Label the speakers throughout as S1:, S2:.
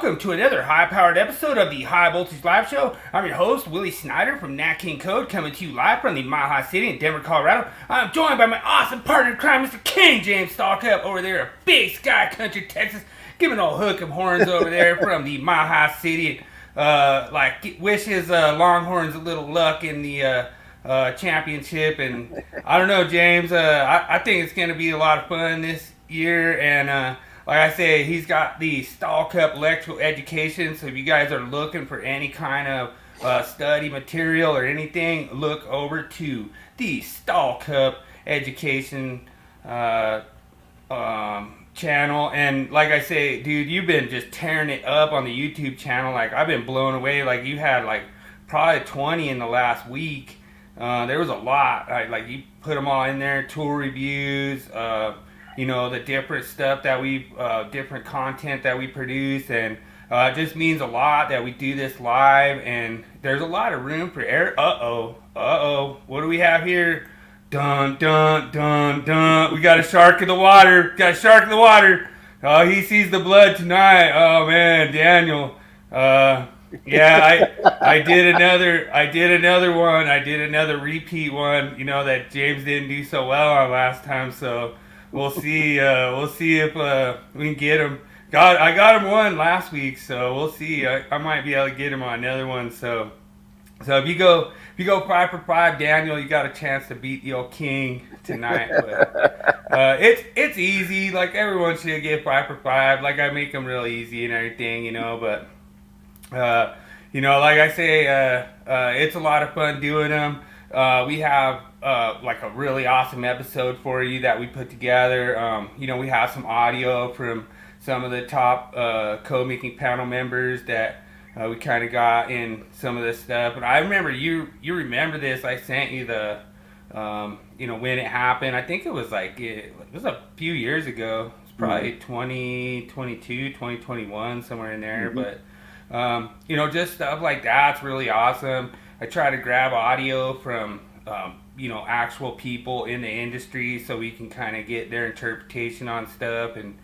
S1: welcome to another high-powered episode of the High Voltage Live Show. I'm your host, Willie Snyder from NEC Code, coming to you live from the Mile High City in Denver, Colorado. I'm joined by my awesome partner in crime, Mr. King James Stalkup, over there in Big Sky Country, Texas, giving all hook 'em horns over there from the Mile High City. Wish his Longhorns a little luck in the championship, and I don't know, James. I think it's going to be a lot of fun this year, and like I say, he's got the Stalkup Electrical Education, so if you guys are looking for any kind of study material or anything, look over to the Stalkup Education channel. And like I say, dude, you've been just tearing it up on the YouTube channel. Like, I've been blown away. Like, you had like probably 20 in the last week. There was a lot. Like you put them all in there, tool reviews, you know, the different stuff that different content that we produce, and it just means a lot that we do this live, and there's a lot of room for error. What do we have here? Dun, dun, dun, dun. We got a shark in the water. Oh, he sees the blood tonight. Oh, man, Daniel. Yeah, I did another one. I did another repeat one, you know, that James didn't do so well on last time, so we'll see if we can get him. I got him one last week, so we'll see. I might be able to get him on another one. So if you go 5 for 5, Daniel, you got a chance to beat the old King tonight. But it's easy. Like, everyone should get 5 for 5. Like, I make them real easy and everything, you know. But you know, like I say, it's a lot of fun doing them. We have like a really awesome episode for you that we put together. You know, we have some audio from some of the top code making panel members that we kind of got in some of this stuff. And I remember you remember this. I sent you the you know, when it happened. I think it was it was a few years ago. It's probably 2022, 2021, somewhere in there.
S2: Mm-hmm.
S1: But you know, just stuff like that's really awesome. I try to grab audio from you know, actual people in the industry, so we can kind of get their interpretation on stuff, and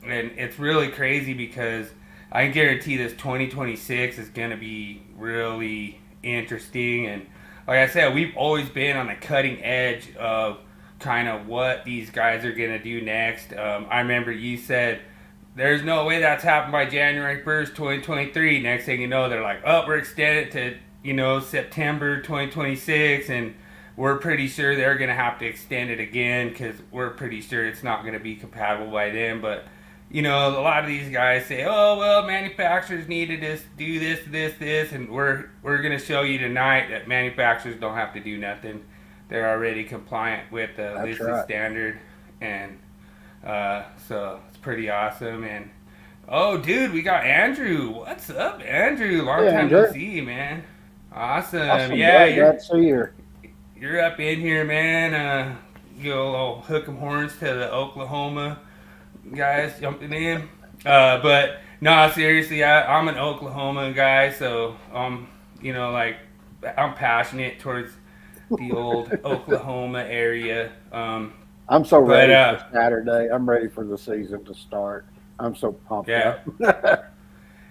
S1: it's really crazy because I can guarantee this 2026 is going to be really interesting. And like I said, we've always been on the cutting edge of kind of what these guys are going to do next. I remember you said, there's no way that's happened by January 1st, 2023. Next thing you know, they're like, oh, we're extended to, you know, September 2026, and we're pretty sure they're going to have to extend it again because we're pretty sure it's not going to be compatible by then. But, you know, a lot of these guys say, oh, well, manufacturers need to just do this, and we're going to show you tonight that manufacturers don't have to do nothing. They're already compliant with the listed standard, and so it's pretty awesome. And oh, dude, we got Andrew. What's up, Andrew? Long time no see, man. Awesome. Yeah, you're up in here, man. You'll hook 'em horns to the Oklahoma guys jumping in. But no, seriously, I'm an Oklahoma guy, so you know, like, I'm passionate towards the old Oklahoma area.
S2: I'm so ready for Saturday. I'm ready for the season to start. I'm so pumped up.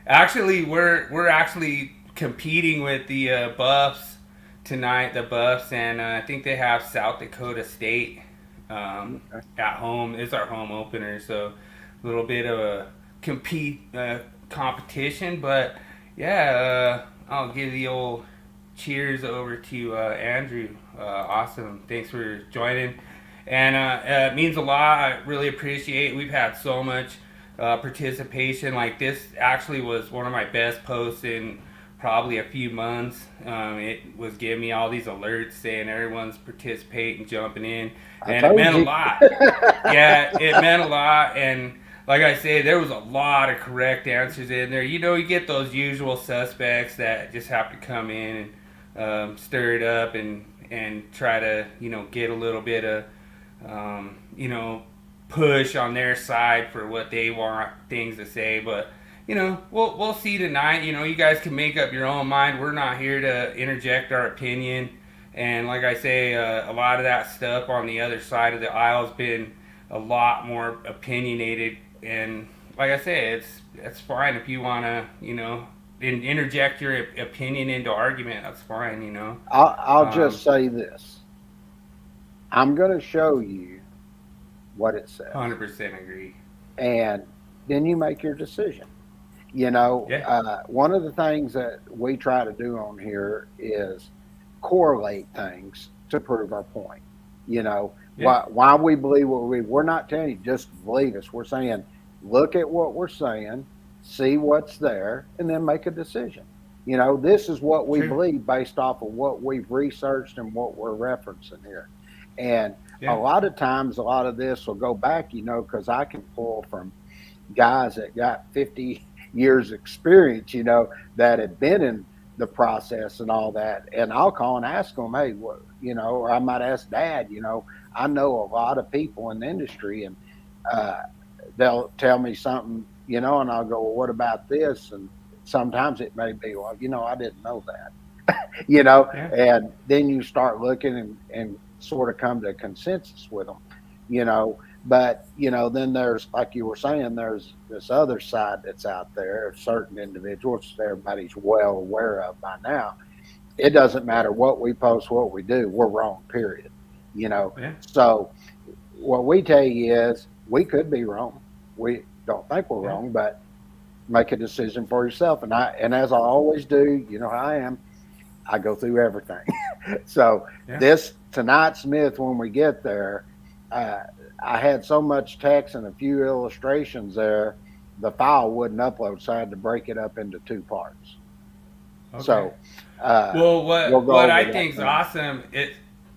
S1: Actually, we're actually competing with the Buffs tonight. The Buffs, and I think they have South Dakota State at home. It's our home opener, so a little bit of a competition. But yeah, I'll give the old cheers over to Andrew. Awesome. Thanks for joining. And it means a lot. I really appreciate it. We've had so much participation. Like, this actually was one of my best posts in probably a few months. It was giving me all these alerts saying everyone's participating, jumping in, and it meant a lot. Yeah, it meant a lot. And like I say, there was a lot of correct answers in there. You know, you get those usual suspects that just have to come in and stir it up and try to, you know, get a little bit of you know, push on their side for what they want things to say. But, you know, we'll see tonight. You know, you guys can make up your own mind. We're not here to interject our opinion. And like I say, a lot of that stuff on the other side of the aisle has been a lot more opinionated, and like I say, it's fine if you want to, interject your opinion into argument. That's fine,
S2: I'll just say this. I'm going to show you what it says.
S1: 100% agree.
S2: And then you make your decision. One of the things that we try to do on here is correlate things to prove our point. Why we believe what we're not telling you just believe us. We're saying, look at what we're saying, see what's there, and then make a decision. This is what we believe based off of what we've researched and what we're referencing here. And a lot of times, a lot of this will go back, because I can pull from guys that got 50 years experience, that had been in the process and all that. And I'll call and ask them, hey, what, or I might ask Dad, I know a lot of people in the industry, and they'll tell me something, and I'll go, well, what about this? And sometimes it may be, well, I didn't know that, and then you start looking and sort of come to a consensus with them, but, then there's, like you were saying, there's this other side that's out there, certain individuals everybody's well aware of by now. It doesn't matter what we post, what we do, we're wrong, period. So what we tell you is we could be wrong. We don't think we're wrong, but make a decision for yourself. And as I always do, how I am, I go through everything. So this tonight's myth, when we get there, I had so much text and a few illustrations there, the file wouldn't upload, so I had to break it up into 2 parts. Okay. So,
S1: what I think is awesome,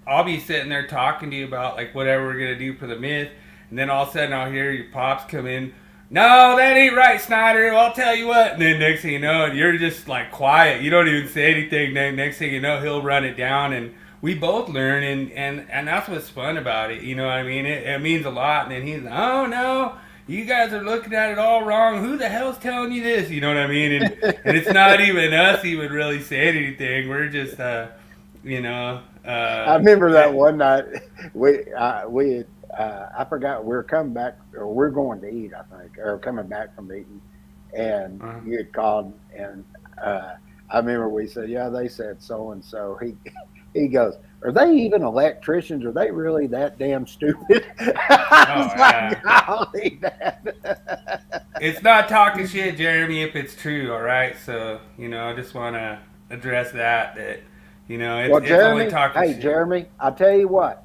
S1: I'll be sitting there talking to you about like whatever we're gonna do for the myth, and then all of a sudden I'll hear your pops come in. No, that ain't right, Snyder. I'll tell you what. And then next thing you know, you're just like quiet. You don't even say anything. Then next thing you know, he'll run it down, and we both learn, and that's what's fun about it. You know what I mean? It means a lot. And then he's like, oh no, you guys are looking at it all wrong. Who the hell's telling you this? You know what I mean? And it's not even us even really saying anything. We're just, I
S2: remember that one night I forgot we were coming back, or we're going to eat, I think, or coming back from eating, and you had called, and I remember we said, yeah, they said so and so. He goes, are they even electricians? Are they really that damn stupid?
S1: It's not talking shit, Jeremy, if it's true, all right? So, I just want to address that it's
S2: Jeremy,
S1: only talking shit.
S2: Hey, Jeremy, I'll tell you what.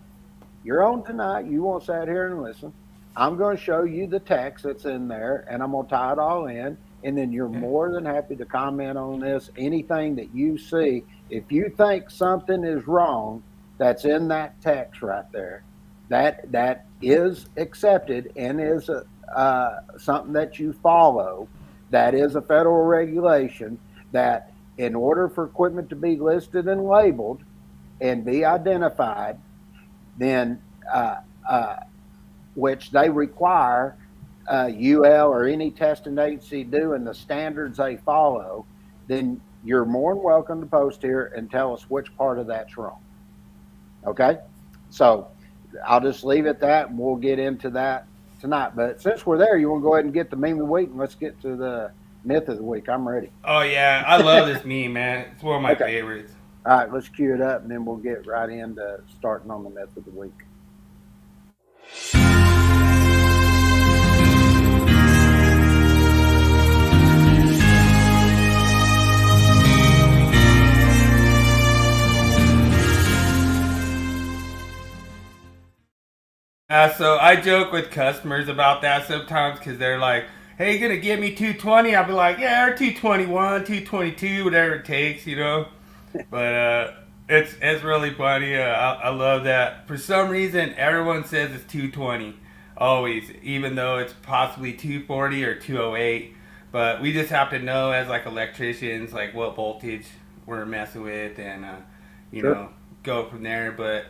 S2: You're on tonight. You won't sit here and listen. I'm going to show you the text that's in there, and I'm going to tie it all in, and then you're more than happy to comment on this, anything that you see. If you think something is wrong that's in that text right there, that is accepted and is something that you follow, that is a federal regulation, that in order for equipment to be listed and labeled and be identified, then which they require UL or any testing agency do, and the standards they follow, then you're more than welcome to post here and tell us which part of that's wrong. Okay? So I'll just leave it at that, and we'll get into that tonight. But since we're there, you want to go ahead and get the meme of the week, and let's get to the myth of the week. I'm ready.
S1: Oh, yeah. I love this meme, man. It's one of my favorites.
S2: All right, let's cue it up, and then we'll get right into starting on the myth of the week.
S1: So I joke with customers about that sometimes because they're like, hey, you going to give me 220? I'll be like, yeah, or 221, 222, whatever it takes, But it's really funny. I love that. For some reason, everyone says it's 220 always, even though it's possibly 240 or 208. But we just have to know as like electricians, like what voltage we're messing with, and go from there. But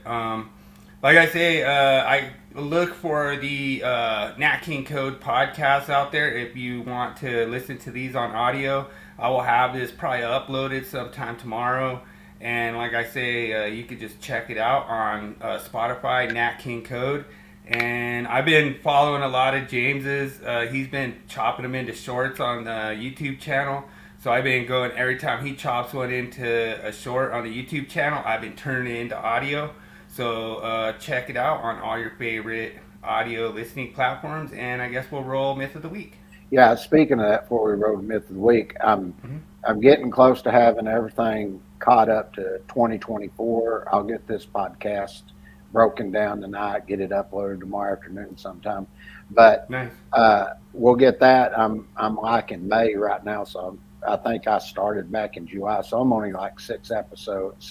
S1: like I say, I look for the NEC Code podcast out there. If you want to listen to these on audio, I will have this probably uploaded sometime tomorrow. And like I say, you could just check it out on Spotify, NEC Code. And I've been following a lot of James's. He's been chopping them into shorts on the YouTube channel. So I've been going, every time he chops one into a short on the YouTube channel, I've been turning it into audio. So check it out on all your favorite audio listening platforms. And I guess we'll roll Myth of the Week.
S2: Yeah, speaking of that, before we roll Myth of the Week, I'm getting close to having everything caught up to 2024. I'll get this podcast broken down tonight, get it uploaded tomorrow afternoon sometime. But
S1: nice.
S2: We'll get that. I'm like in May right now, so I think I started back in July. So I'm only like six episodes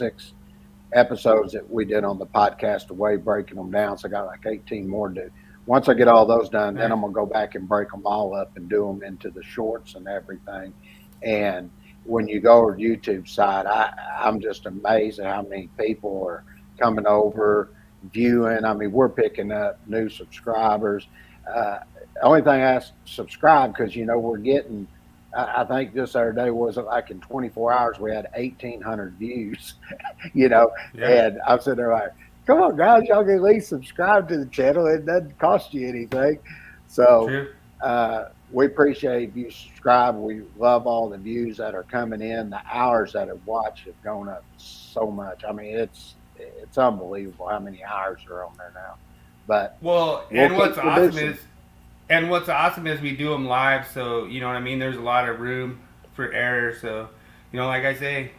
S2: that we did on the podcast away, breaking them down. So I got like 18 more to do. Once I get all those done, then I'm going to go back and break them all up and do them into the shorts and everything. And when you go to YouTube side, I'm just amazed at how many people are coming over, viewing. I mean, we're picking up new subscribers. The only thing I subscribe because, we're getting, I think just the other day, was it like in 24 hours, we had 1,800 views,
S1: Yeah.
S2: And I'm sitting there like, come on, guys, y'all can at least subscribe to the channel. It doesn't cost you anything. So we appreciate if you subscribe. We love all the views that are coming in. The hours that have watched have gone up so much. I mean, it's unbelievable how many hours are on there now. But
S1: what's awesome is we do them live, so you know what I mean. There's a lot of room for error. So, like I say,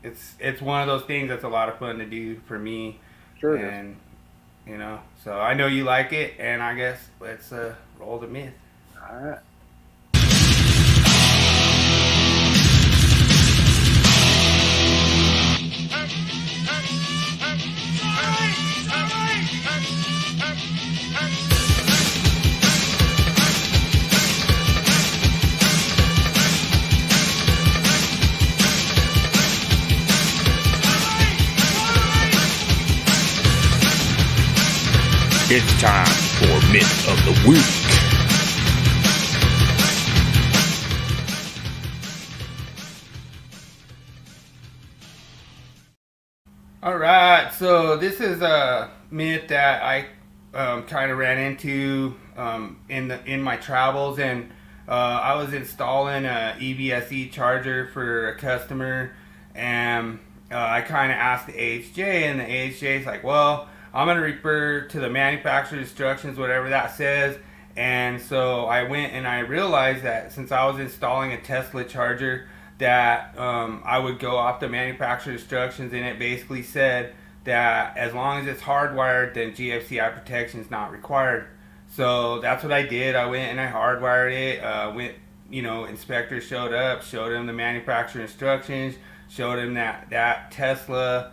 S1: it's one of those things that's a lot of fun to do for me.
S2: Sure.
S1: And so I know you like it, and I guess let's roll the myth.
S2: All right.
S3: It's time for Myth of the Week.
S1: All right, so this is a myth that I kind of ran into in my travels, and I was installing a EVSE charger for a customer, and I kind of asked the AHJ, and the AHJ is like, well, I'm going to refer to the manufacturer's instructions, whatever that says. And so I went and I realized that since I was installing a Tesla charger, that I would go off the manufacturer's instructions, and it basically said that as long as it's hardwired, then GFCI protection is not required. So that's what I did. I went and I hardwired it. Inspector showed up, showed him the manufacturer instructions, showed him that Tesla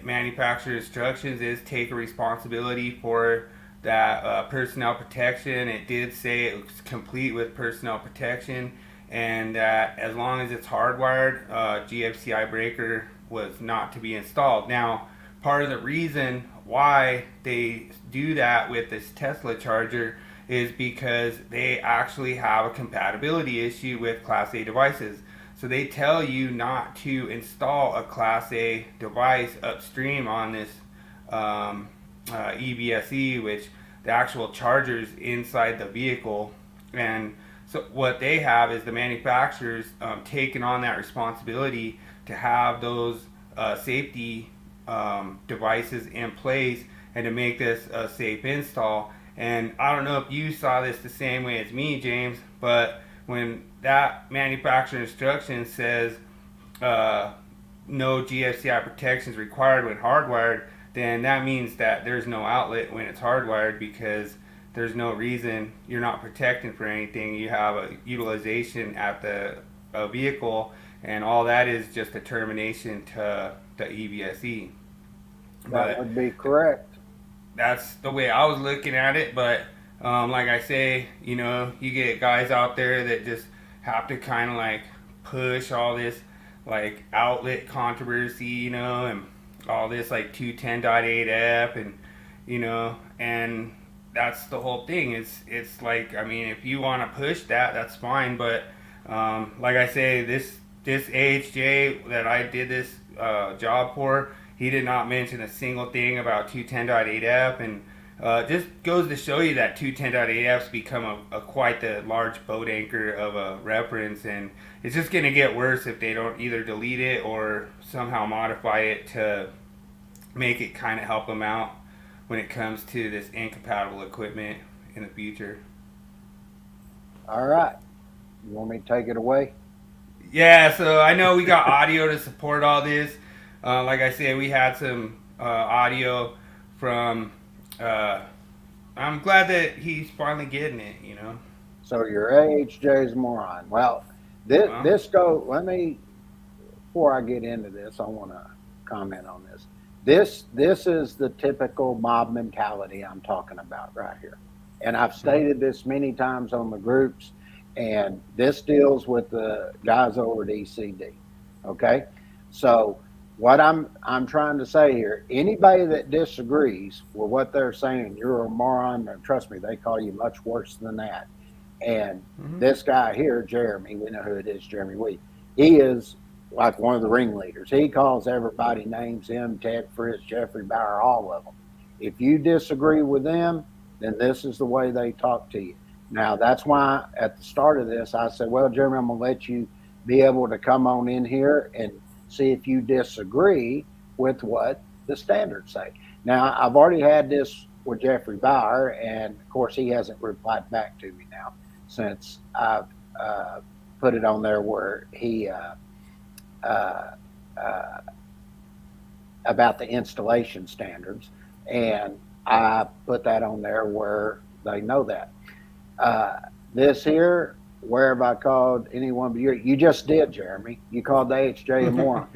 S1: manufacturer instructions is take a responsibility for that personnel protection. It did say it was complete with personnel protection, and that as long as it's hardwired, GFCI breaker was not to be installed. Now, part of the reason why they do that with this Tesla charger is because they actually have a compatibility issue with Class A devices. So they tell you not to install a Class A device upstream on this EVSE, which the actual charger's inside the vehicle. And so what they have is the manufacturers taking on that responsibility to have those safety devices in place and to make this a safe install. And I don't know if you saw this the same way as me, James, but when that manufacturer instruction says no GFCI protection is required when hardwired, then that means that there's no outlet when it's hardwired, because there's no reason, you're not protecting for anything. You have a utilization at the vehicle, and all that is just a termination to the EVSE.
S2: That would be correct.
S1: That's the way I was looking at it, but like I say, you get guys out there that just have to kind of like push all this like outlet controversy, and all this like 210.8F, and and that's the whole thing. It's like, I mean, if you want to push that, that's fine, but like I say, this AHJ that I did this job for, he did not mention a single thing about 210.8F, and just goes to show you that 210.8F's become a quite the large boat anchor of a reference, and it's just going to get worse if they don't either delete it or somehow modify it to make it kind of help them out when it comes to this incompatible equipment in the future.
S2: All right. You want me to take it away?
S1: Yeah, so I know we got audio to support all this. Like I said, we had some audio from... I'm glad that he's finally getting it, you know.
S2: So your AHJ's moron. Well, let me, before I get into this, I want to comment on this. This is the typical mob mentality I'm talking about right here. And I've stated this many times on the groups, and this deals with the guys over at ECD. Okay? So what I'm trying to say here, anybody that disagrees with what they're saying, you're a moron, and trust me, they call you much worse than that. And this guy here, Jeremy, we know who it is, Jeremy Wheat, he is like one of the ringleaders. He calls everybody names, him, Ted Fritz, Jeffrey Bauer, all of them. If you disagree with them, then this is the way they talk to you. Now, that's why at the start of this, I said, well, Jeremy, I'm going to let you be able to come on in here and see if you disagree with what the standards say. Now, I've already had this with Jeffrey Bauer, and of course, he hasn't replied back to me now since I've put it on there where he about the installation standards, and I put that on there where they know that. This here, where have I called anyone but you just did, Jeremy. You called the AHJ a moron.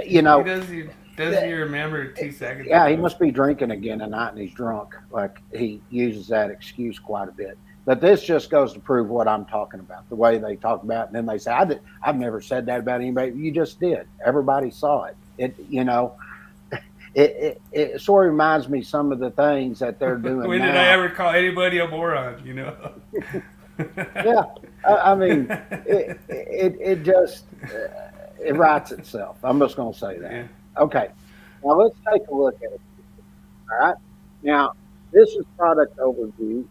S2: You know.
S1: Does he remember 2 seconds
S2: Yeah,
S1: ago?
S2: he must be drinking again tonight and he's drunk. Like, he uses that excuse quite a bit. But this just goes to prove what I'm talking about, the way they talk about it. And then they say, I've never said that about anybody. You just did. Everybody saw it. It sort of reminds me some of the things that they're doing
S1: When
S2: now.
S1: did I ever call anybody a moron, you know?
S2: Yeah, I mean, it just, it writes itself. I'm just going to say that.
S1: Yeah.
S2: Okay, now let's take a look at it. All right, now this is product overview.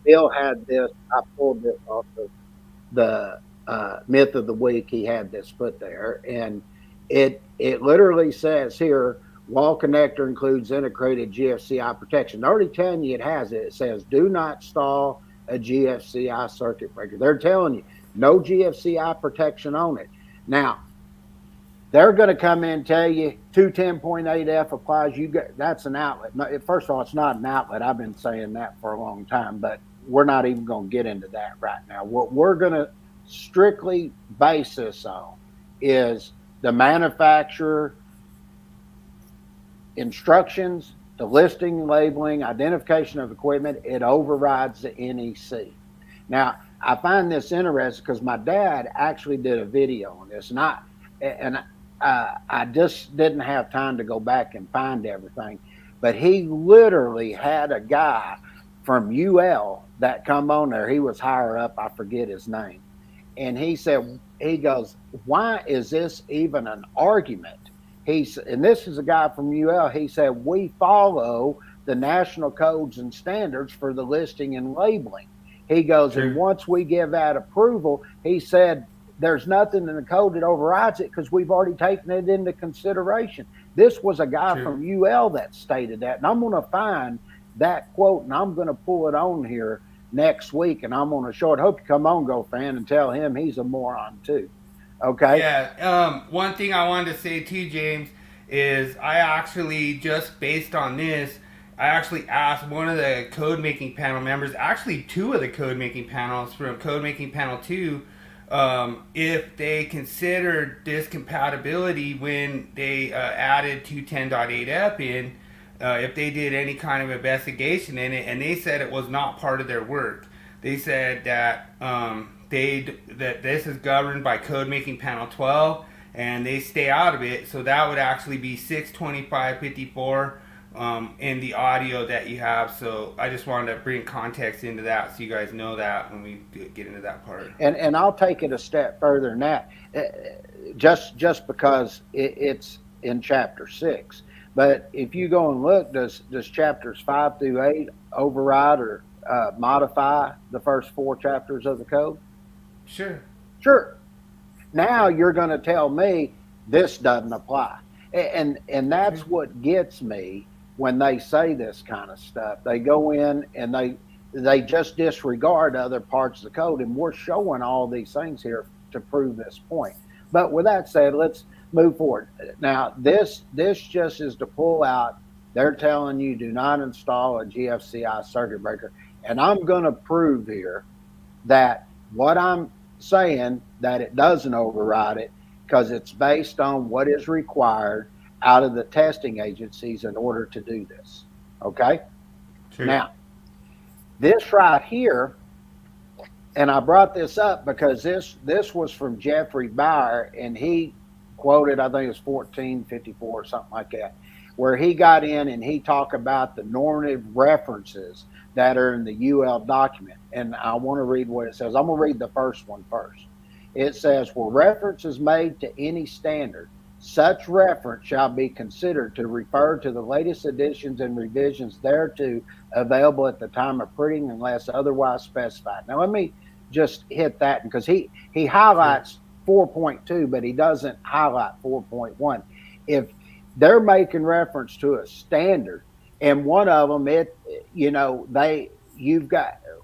S2: Bill had this. I pulled this off of the myth of the week. He had this put there, and it literally says here, wall connector includes integrated GFCI protection. They're already telling you it has it. It says do not install a GFCI circuit breaker. They're telling you no GFCI protection on it. Now, they're going to come in and tell you 210.8F applies. That's an outlet. No, first of all, it's not an outlet. I've been saying that for a long time, but we're not even going to get into that right now. What we're going to strictly base this on is the manufacturer instructions, the listing, labeling, identification of equipment. It overrides the NEC. Now, I find this interesting because my dad actually did a video on this, and I just didn't have time to go back and find everything. But he literally had a guy from UL that come on there. He was higher up. I forget his name. And he goes, why is this even an argument? And this is a guy from UL. He said, we follow the national codes and standards for the listing and labeling. He goes, and once we give that approval, he said, there's nothing in the code that overrides it because we've already taken it into consideration. This was a guy from UL that stated that. And I'm going to find that quote, and I'm going to pull it on here next week, and I'm going to show it. Hope you come on, Go Fan, and tell him he's a moron too. Okay?
S1: Yeah. One thing I wanted to say too, James, is I actually, just based on this, I actually asked one of the code making panel members, actually two of the code making panels from code making panel 2, if they considered this compatibility when they added 210.8F in, if they did any kind of investigation in it, and they said it was not part of their work. They said that that this is governed by code making panel 12, and they stay out of it. So that would actually be 625.54 in the audio that you have. So I just wanted to bring context into that so you guys know that when we get into that part.
S2: And I'll take it a step further than that. Just because it's in chapter 6. But if you go and look, does chapters 5 through 8 override or modify the first 4 chapters of the code?
S1: Sure.
S2: Sure. Now you're going to tell me this doesn't apply. And that's what gets me when they say this kind of stuff. They go in and they just disregard other parts of the code, and we're showing all these things here to prove this point. But with that said, let's move forward. Now, this just is to pull out. They're telling you do not install a GFCI circuit breaker, and I'm going to prove here that what I'm saying, that it doesn't override it, because it's based on what is required out of the testing agencies in order to do this. Okay?
S1: Sure.
S2: Now, this right here, and I brought this up because this was from Jeffrey Bauer, and he quoted, I think it was 1454 or something like that, where he got in and he talked about the normative references that are in the UL document. And I want to read what it says. I'm going to read the first one first. It says, where reference is made to any standard, such reference shall be considered to refer to the latest additions and revisions thereto available at the time of printing unless otherwise specified. Now, let me just hit that, because he highlights 4.2, but he doesn't highlight 4.1. If they're making reference to a standard, and one of them,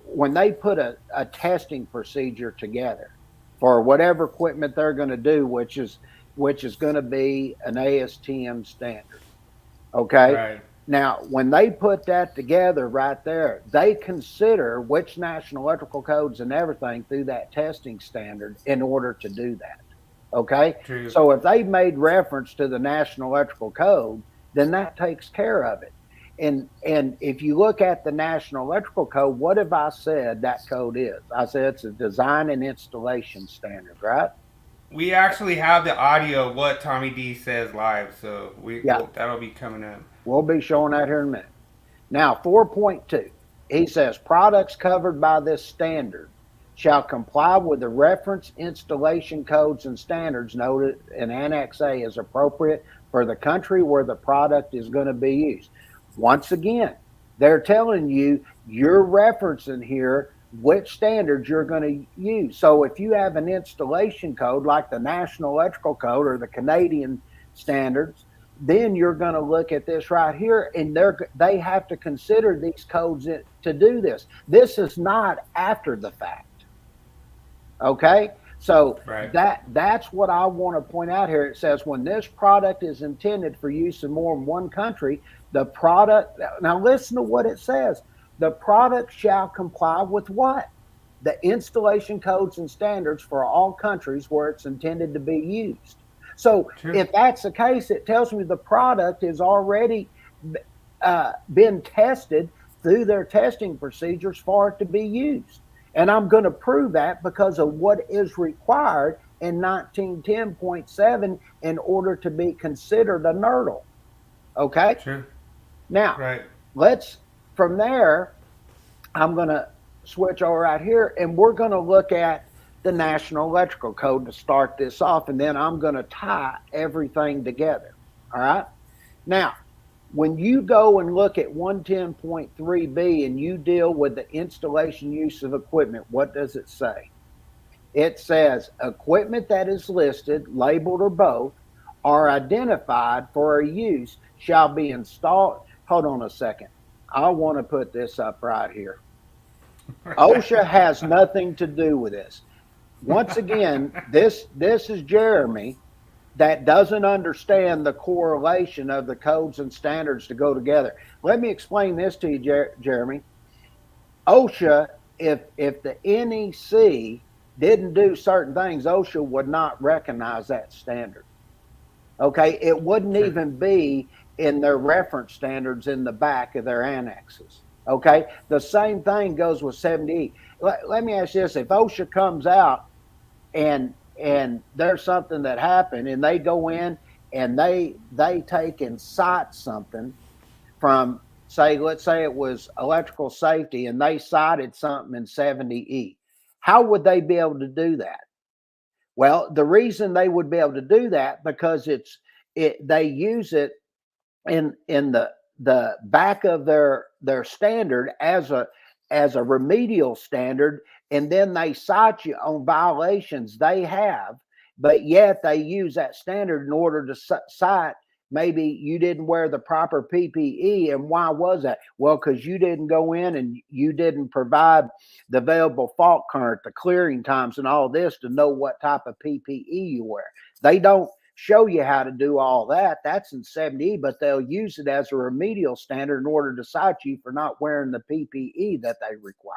S2: when they put a testing procedure together for whatever equipment they're going to do, which is going to be an ASTM standard. Okay.
S1: Right.
S2: Now, when they put that together right there, they consider which national electrical codes and everything through that testing standard in order to do that. Okay.
S1: True.
S2: So if they made reference to the national electrical code, then that takes care of it. And if you look at the National Electrical Code, what have I said that code is? I said it's a design and installation standard, right?
S1: We actually have the audio of what Tommy D says live, so that'll be coming up.
S2: We'll be showing that here in a minute. Now, 4.2, he says products covered by this standard shall comply with the reference installation codes and standards noted in Annex A as appropriate for the country where the product is going to be used. Once again, they're telling you, you're referencing here which standards you're going to use. So if you have an installation code like the National Electrical Code or the Canadian standards, then you're going to look at this right here, and they have to consider these codes to do this. This is not after the fact. Okay? So
S1: right.
S2: that's what I want to point out here. It says when this product is intended for use in more than one country, the product, now listen to what it says. The product shall comply with what? The installation codes and standards for all countries where it's intended to be used. So if that's the case, it tells me the product has already been tested through their testing procedures for it to be used. And I'm going to prove that because of what is required in 1910.7 in order to be considered a NERDL. Okay?
S1: Sure.
S2: Now, from there, I'm going to switch over right here, and we're going to look at the National Electrical Code to start this off, and then I'm going to tie everything together. All right? Now, when you go and look at 110.3b and you deal with the installation use of equipment, what does it say? It says equipment that is listed, labeled, or both are identified for a use shall be installed. Hold on a second. I want to put this up right here. OSHA has nothing to do with this. Once again, this is Jeremy that doesn't understand the correlation of the codes and standards to go together. Let me explain this to you, Jeremy. OSHA, if the NEC didn't do certain things, OSHA would not recognize that standard. Okay, it wouldn't even be in their reference standards in the back of their annexes. Okay, the same thing goes with 70E. Let me ask you this: if OSHA comes out and there's something that happened, and they go in and they take and cite something from, say, let's say it was electrical safety, and they cited something in 70E, how would they be able to do that? Well, the reason they would be able to do that because they use it in the back of their standard as a remedial standard, and then they cite you on violations they have, but yet they use that standard in order to cite maybe you didn't wear the proper PPE. And why was that? Well, because you didn't go in and you didn't provide the available fault current, the clearing times, and all this to know what type of PPE you wear. They don't show you how to do all that. That's in 70E, but they'll use it as a remedial standard in order to cite you for not wearing the PPE that they require.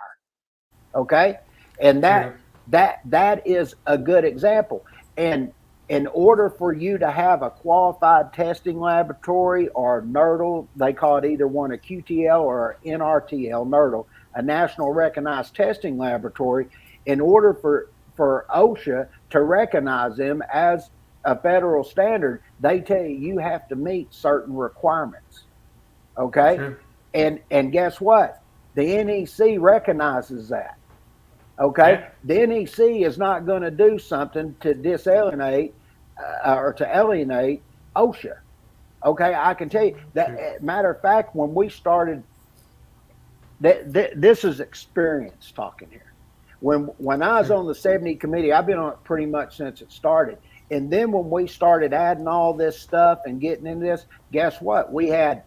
S2: Okay, and that is a good example. And in order for you to have a qualified testing laboratory, or NERDL, they call it either one a QTL or NRTL, NERDL, a national recognized testing laboratory, in order for OSHA to recognize them as a federal standard, they tell you have to meet certain requirements. Okay. Sure. And guess what? The NEC recognizes that. Okay. Yeah. The NEC is not going to do something to disalienate or to alienate OSHA. Okay. I can tell you that. Sure. Matter of fact, when we started, this is experience talking here. When I was on the 70 committee, I've been on it pretty much since it started. And then when we started adding all this stuff and getting into this, guess what? We had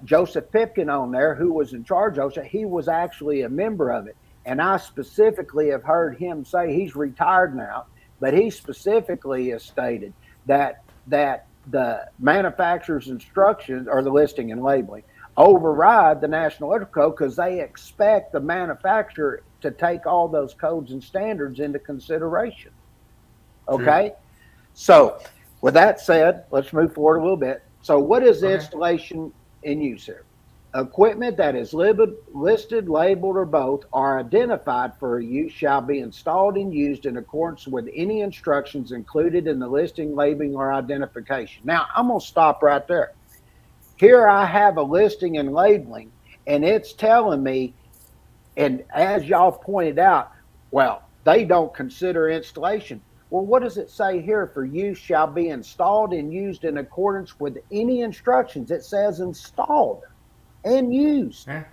S2: Joseph Pipkin on there, who was in charge of it. He was actually a member of it. And I specifically have heard him say, he's retired now, but he specifically has stated that the manufacturer's instructions, or the listing and labeling, override the National Electrical Code, because they expect the manufacturer to take all those codes and standards into consideration. Okay? Sure. So, with that said, let's move forward a little bit. So, what is the installation in use here? Equipment that is listed, labeled, or both are identified for use shall be installed and used in accordance with any instructions included in the listing, labeling, or identification. Now, I'm going to stop right there. Here I have a listing and labeling, and it's telling me, and as y'all pointed out, well, they don't consider installation. Well, what does it say here? For use shall be installed and used in accordance with any instructions. It says installed and used. Yeah.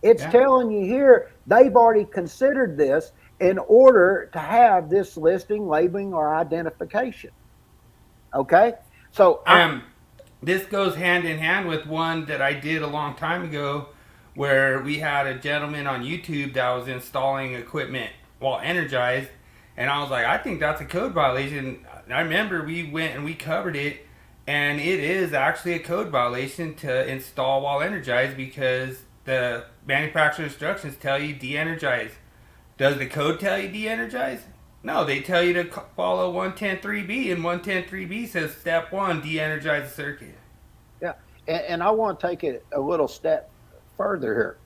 S2: It's telling you here they've already considered this in order to have this listing, labeling, or identification. Okay? So
S1: this goes hand in hand with one that I did a long time ago, where we had a gentleman on YouTube that was installing equipment while energized. And I was like, I think that's a code violation. I remember we went and we covered it, and it is actually a code violation to install while energized, because the manufacturer instructions tell you de-energize. Does the code tell you de-energize? No, they tell you to follow 110.3b, and 110.3b says step 1, de-energize the circuit.
S2: Yeah, and I want to take it a little step further here.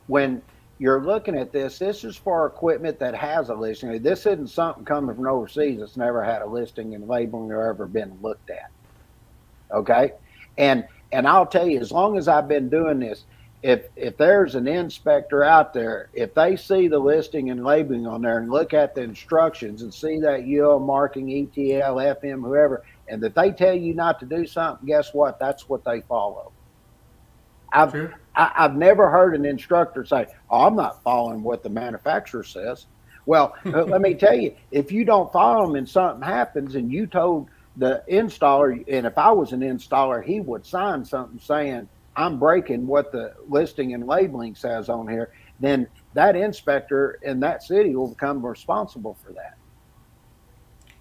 S2: When you're looking at this is for equipment that has a listing. This isn't something coming from overseas that's never had a listing and labeling or ever been looked at. Okay? And I'll tell you, as long as I've been doing this, if there's an inspector out there, if they see the listing and labeling on there and look at the instructions and see that UL marking, ETL, FM, whoever, and that they tell you not to do something, guess what? That's what they follow. I've never heard an instructor say, oh, I'm not following what the manufacturer says. Well, let me tell you, if you don't follow them and something happens and you told the installer, and if I was an installer, he would sign something saying, I'm breaking what the listing and labeling says on here, then that inspector in that city will become responsible for that.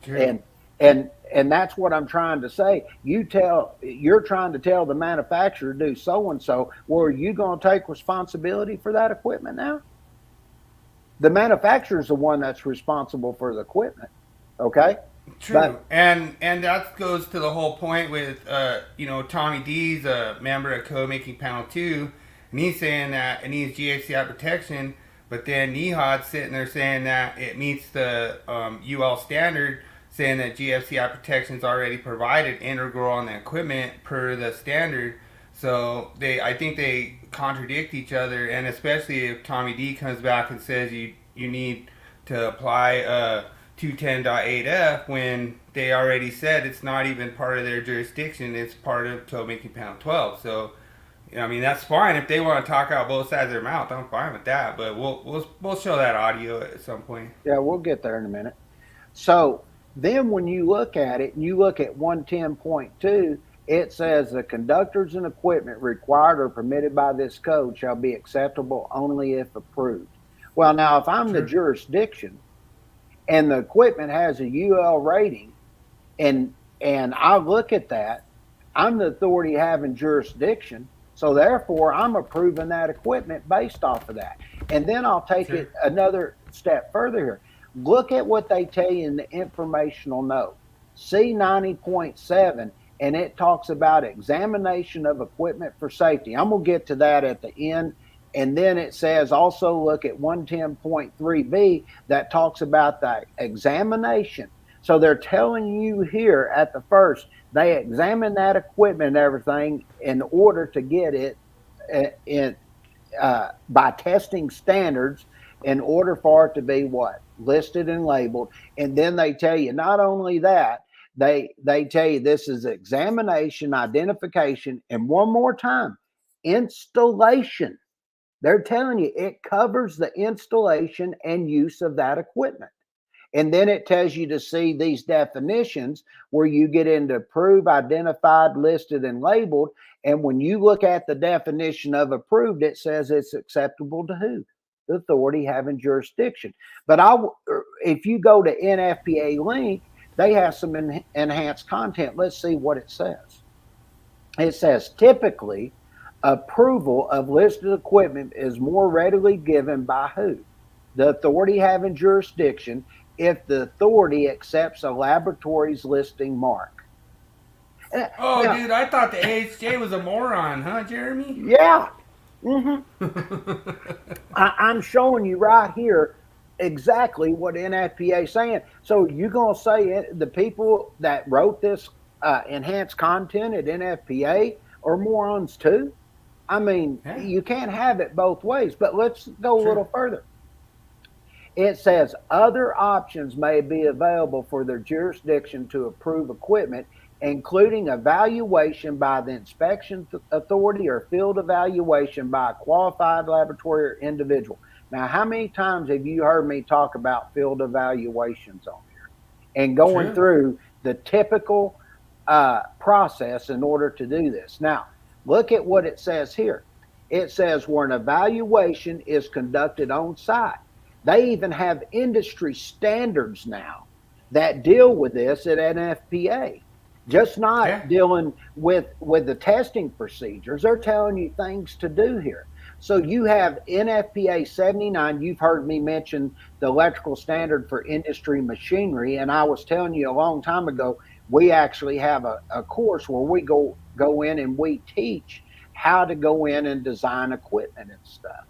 S2: Sure. And that's what I'm trying to say. You're trying to tell the manufacturer to do so and so. Well, are you going to take responsibility for that equipment now? The manufacturer is the one that's responsible for the equipment. Okay.
S1: True. And that goes to the whole point with Tommy D's a member of Code Making Panel 2, and he's saying that it needs GFCI protection, but then NEHA's sitting there saying that it meets the UL standard, saying that GFCI protection is already provided integral on the equipment per the standard. So I think they contradict each other, and especially if Tommy D comes back and says you need to apply 210.8F when they already said it's not even part of their jurisdiction. It's part of 12 making pound 12. So, I mean, that's fine if they want to talk out both sides of their mouth. I'm fine with that. But we'll show that audio at some point.
S2: Yeah, we'll get there in a minute. So then when you look at it and you look at 110.2, it says the conductors and equipment required or permitted by this code shall be acceptable only if approved. Well, now, if I'm the jurisdiction and the equipment has a UL rating and I look at that, I'm the authority having jurisdiction. So therefore, I'm approving that equipment based off of that. And then I'll take it another step further here. Look at what they tell you in the informational note, C90.7, and it talks about examination of equipment for safety. I'm going to get to that at the end. And then it says also look at 110.3B that talks about the examination. So they're telling you here at the first, they examine that equipment and everything in order to get it by testing standards in order for it to be what? Listed and labeled. And then they tell you not only that, they tell you this is examination, identification, and one more time, installation. They're telling you it covers the installation and use of that equipment. And then it tells you to see these definitions where you get into approved, identified, listed, and labeled. And when you look at the definition of approved, it says it's acceptable to who? The authority having jurisdiction. But if you go to NFPA link, they have some enhanced content. Let's see what it says. It says typically approval of listed equipment is more readily given by who? The authority having jurisdiction if the authority accepts a laboratory's listing mark.
S1: Oh, now, dude, I thought the AHJ was a moron, huh, Jeremy?
S2: Yeah. Mm-hmm. I'm showing you right here exactly what NFPA is saying. So you're going to say the people that wrote this enhanced content at NFPA are morons too? I mean, you can't have it both ways, but let's go a little further. It says other options may be available for their jurisdiction to approve equipment, including evaluation by the inspection authority or field evaluation by a qualified laboratory or individual. Now, how many times have you heard me talk about field evaluations on here and going through the typical process in order to do this? Now, look at what it says here. It says where an evaluation is conducted on site. They even have industry standards now that deal with this at NFPA. Just not dealing with the testing procedures. They're telling you things to do here. So you have NFPA 79. You've heard me mention the electrical standard for industry machinery. And I was telling you a long time ago, we actually have a course where we go in and we teach how to go in and design equipment and stuff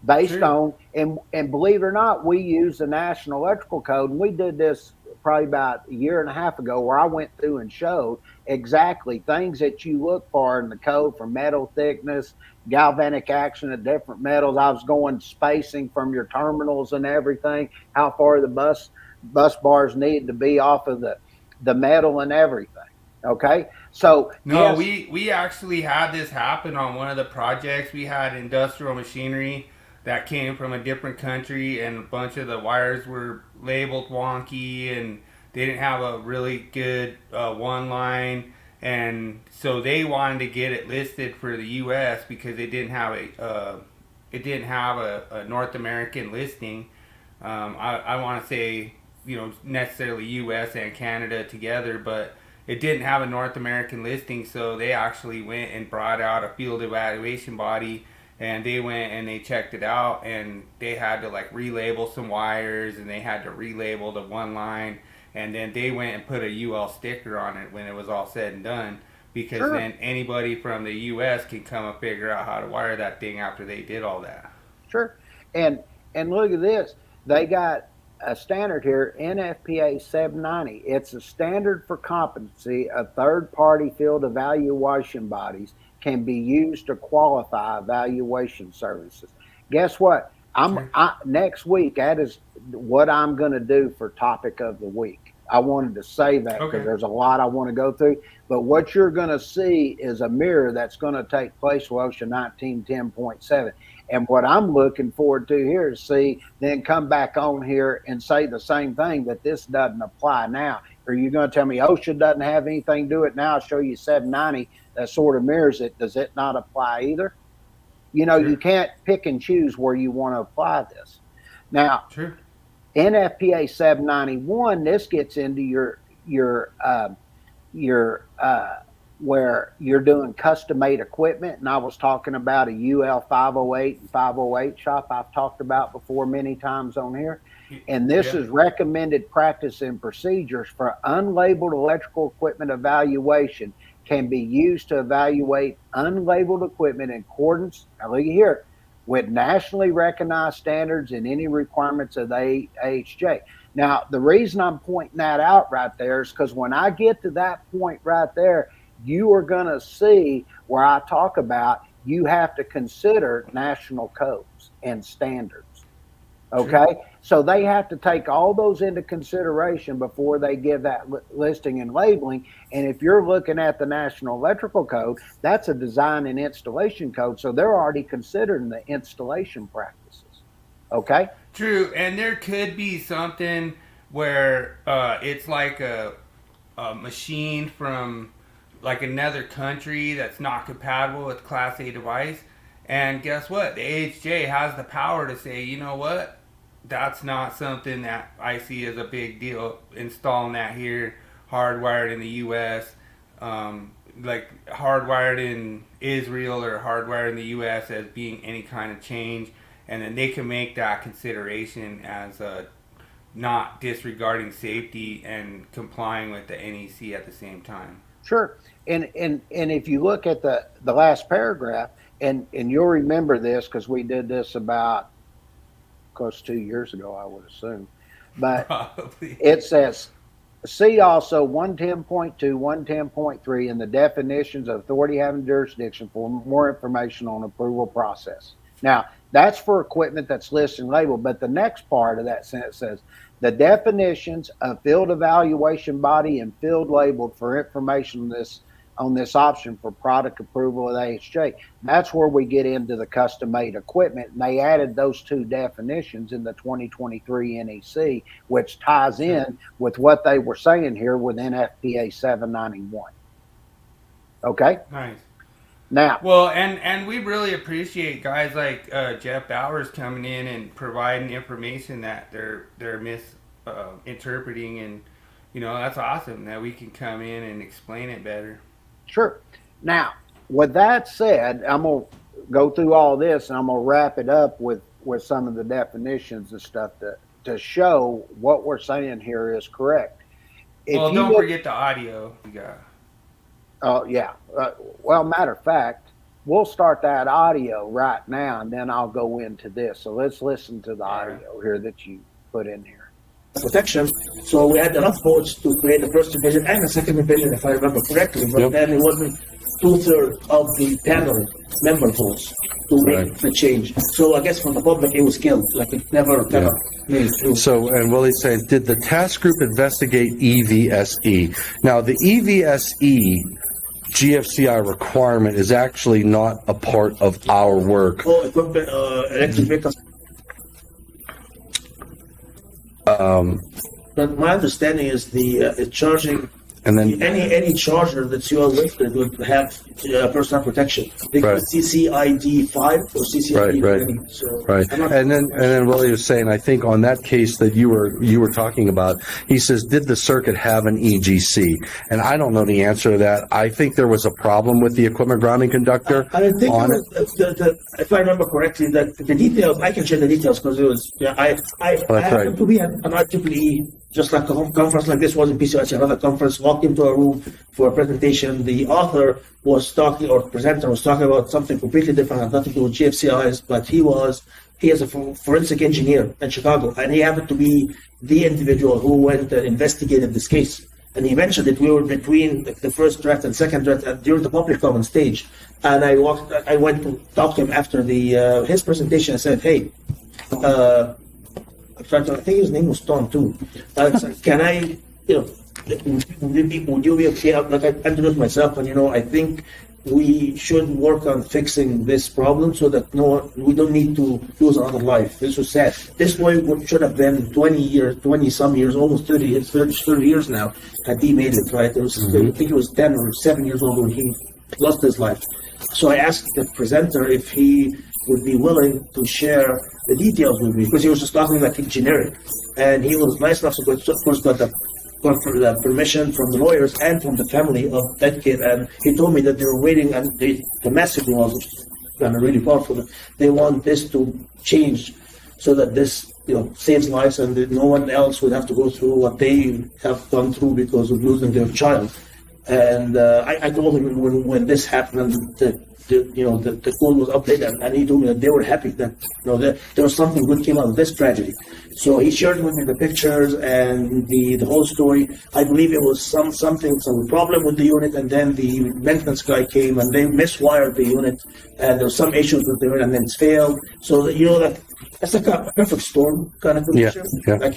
S2: based on, and believe it or not, we use the National Electrical Code. And we did this probably about a year and a half ago where I went through and showed exactly things that you look for in the code for metal thickness, galvanic action of different metals. I was going spacing from your terminals and everything, how far the bus bars need to be off of the metal and everything. Okay. So
S1: no, we actually had this happen on one of the projects. We had industrial machinery that came from a different country, and a bunch of the wires were labeled wonky, and they didn't have a really good one line, and so they wanted to get it listed for the U.S. because it didn't have a North American listing. I want to say necessarily U.S. and Canada together, but it didn't have a North American listing, so they actually went and brought out a field evaluation body. And they went and they checked it out, and they had to like relabel some wires, and they had to relabel the one line, and then they went and put a UL sticker on it when it was all said and done, because then anybody from the US can come and figure out how to wire that thing after they did all that.
S2: Sure. And look at this. They got a standard here, NFPA 790. It's a standard for competency of third-party field evaluation bodies can be used to qualify evaluation services. Guess what? Next week, that is what I'm going to do for topic of the week. I wanted to say that because there's a lot I want to go through. But what you're going to see is a mirror that's going to take place with OSHA 1910.7. And what I'm looking forward to here is see, then come back on here and say the same thing, that this doesn't apply now. Or you're going to tell me OSHA doesn't have anything to do it now? I'll show you 790 that sort of mirrors it. Does it not apply either? You know, you can't pick and choose where you want to apply this. Now, NFPA 791, this gets into your where you're doing custom made equipment, and I was talking about a UL 508 and 508 shop I've talked about before many times on here. And this is recommended practice and procedures for unlabeled electrical equipment evaluation can be used to evaluate unlabeled equipment in accordance, now look here, with nationally recognized standards and any requirements of the AHJ. Now, the reason I'm pointing that out right there is because when I get to that point right there, you are going to see where I talk about you have to consider national codes and standards. Okay, so they have to take all those into consideration before they give that listing and labeling. And if you're looking at the National Electrical Code, that's a design and installation code. So they're already considering the installation practices. Okay.
S1: True. And there could be something where it's like a machine from like another country that's not compatible with Class A device. And guess what? The AHJ has the power to say, you know what? That's not something that I see as a big deal. Installing that here, hardwired in the U.S., like hardwired in Israel or hardwired in the U.S. as being any kind of change. And then they can make that consideration as not disregarding safety and complying with the NEC at the same time.
S2: Sure. And if you look at the last paragraph, and you'll remember this because we did this about close to 2 years ago, I would assume. But probably. It says, see also 110.2, 110.3 in the definitions of authority having jurisdiction for more information on approval process. Now, that's for equipment that's listed and labeled, but the next part of that sentence says, the definitions of field evaluation body and field labeled for information on this option for product approval of AHJ. That's where we get into the custom made equipment. And they added those two definitions in the 2023 NEC, which ties in with what they were saying here with NFPA 791. Okay?
S1: Nice.
S2: Now,
S1: well, and we really appreciate guys like Jeff Bowers coming in and providing information that they're misinterpreting, and you know, that's awesome that we can come in and explain it better.
S2: Sure. Now, with that said, I'm going to go through all this and I'm going to wrap it up with some of the definitions and stuff to show what we're saying here is correct.
S1: Well, don't forget the audio you got.
S2: Oh, yeah. Well, matter of fact, we'll start that audio right now and then I'll go into this. So let's listen to the audio here that you put in here.
S4: Protection. So we had enough votes to create the first division and the second division, if I remember correctly, but then it wasn't 2/3 of the panel member votes to make the change. So I guess from the public it was killed, like it never made it through.
S5: So, and Willie's saying, did the task group investigate EVSE? Now, the EVSE GFCI requirement is actually not a part of our work.
S4: Oh, equipment, electric vehicles. But my understanding is the charging, and then any charger that's UL lifted would have personal protection. Because CCID 5 or CCID 20. So
S5: And then Willie was saying, I think on that case that you were talking about, he says, did the circuit have an EGC? And I don't know the answer to that. I think there was a problem with the equipment grounding conductor.
S4: I think if I remember correctly, that the details, I can share the details because it was, I happened to be an IEEE, just like a conference like this was in PCIC, another conference, walked into a room for a presentation. The author was talking, or presenter was talking about something completely different, had nothing to do with GFCIs, but he is a forensic engineer in Chicago, and he happened to be the individual who went and investigated this case. And he mentioned that we were between the first draft and second draft during the public comment stage. And I went to talk to him after his presentation and said, hey, I'm trying to, I think his name was Tom too. Can I, would you be okay? Like I introduced myself, and I think we should work on fixing this problem so that we don't need to lose another life. This was sad. This boy should have been 20 some years, almost 30 years now, had he made it, right? I think he was 10 or 7 years old when he lost his life. So I asked the presenter if he would be willing to share the details with me, because he was just talking like generic. And he was nice enough to, of course, got the permission from the lawyers and from the family of that kid. And he told me that they were waiting, and the message was kind of really powerful. They want this to change so that this, saves lives, and that no one else would have to go through what they have gone through because of losing their child. And I told him when this happened, the code was updated, and he told me that they were happy that there was something good came out of this tragedy. So he shared with me the pictures and the whole story. I believe it was some problem with the unit, and then the maintenance guy came and they miswired the unit, and there was some issues with the unit, and then it's failed. So that's like a perfect storm kind of picture.
S5: Yeah.
S4: Like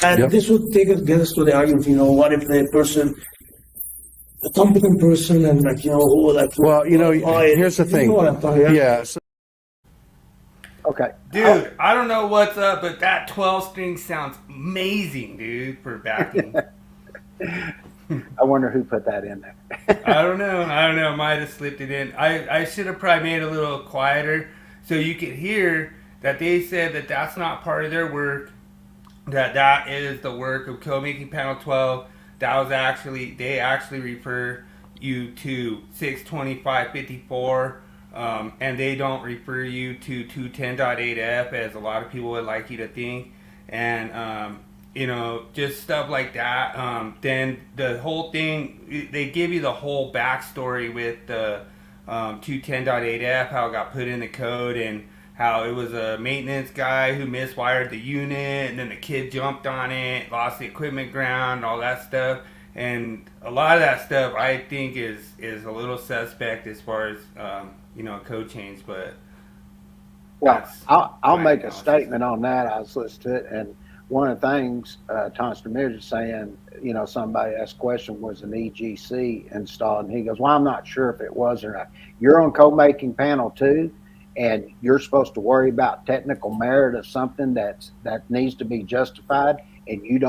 S4: and this would get us to the argument. What if the person, a competent person, and
S5: here's the thing. Yeah.
S2: Okay.
S1: Dude, I don't know what's up, but that 12-string sounds amazing, dude, for backing.
S2: I wonder who put that in there.
S1: I don't know. Might have slipped it in. I should have probably made it a little quieter so you could hear that they said that that's not part of their work, that is the work of code making panel 12. That was they actually refer you to 625.54, and they don't refer you to 210.8F as a lot of people would like you to think. And, just stuff like that. Then the whole thing, they give you the whole backstory with the 210.8F, how it got put in the code, and how it was a maintenance guy who miswired the unit, and then the kid jumped on it, lost the equipment ground, all that stuff. And a lot of that stuff I think is a little suspect as far as code change. But
S2: I'll make a statement on that. I was listening to it, and one of the things Tom Stamir is saying, somebody asked a question, was an EGC installed, and he goes, well, I'm not sure if it was or not. You're on code making panel 2, and you're supposed to worry about technical merit of something that needs to be justified, and you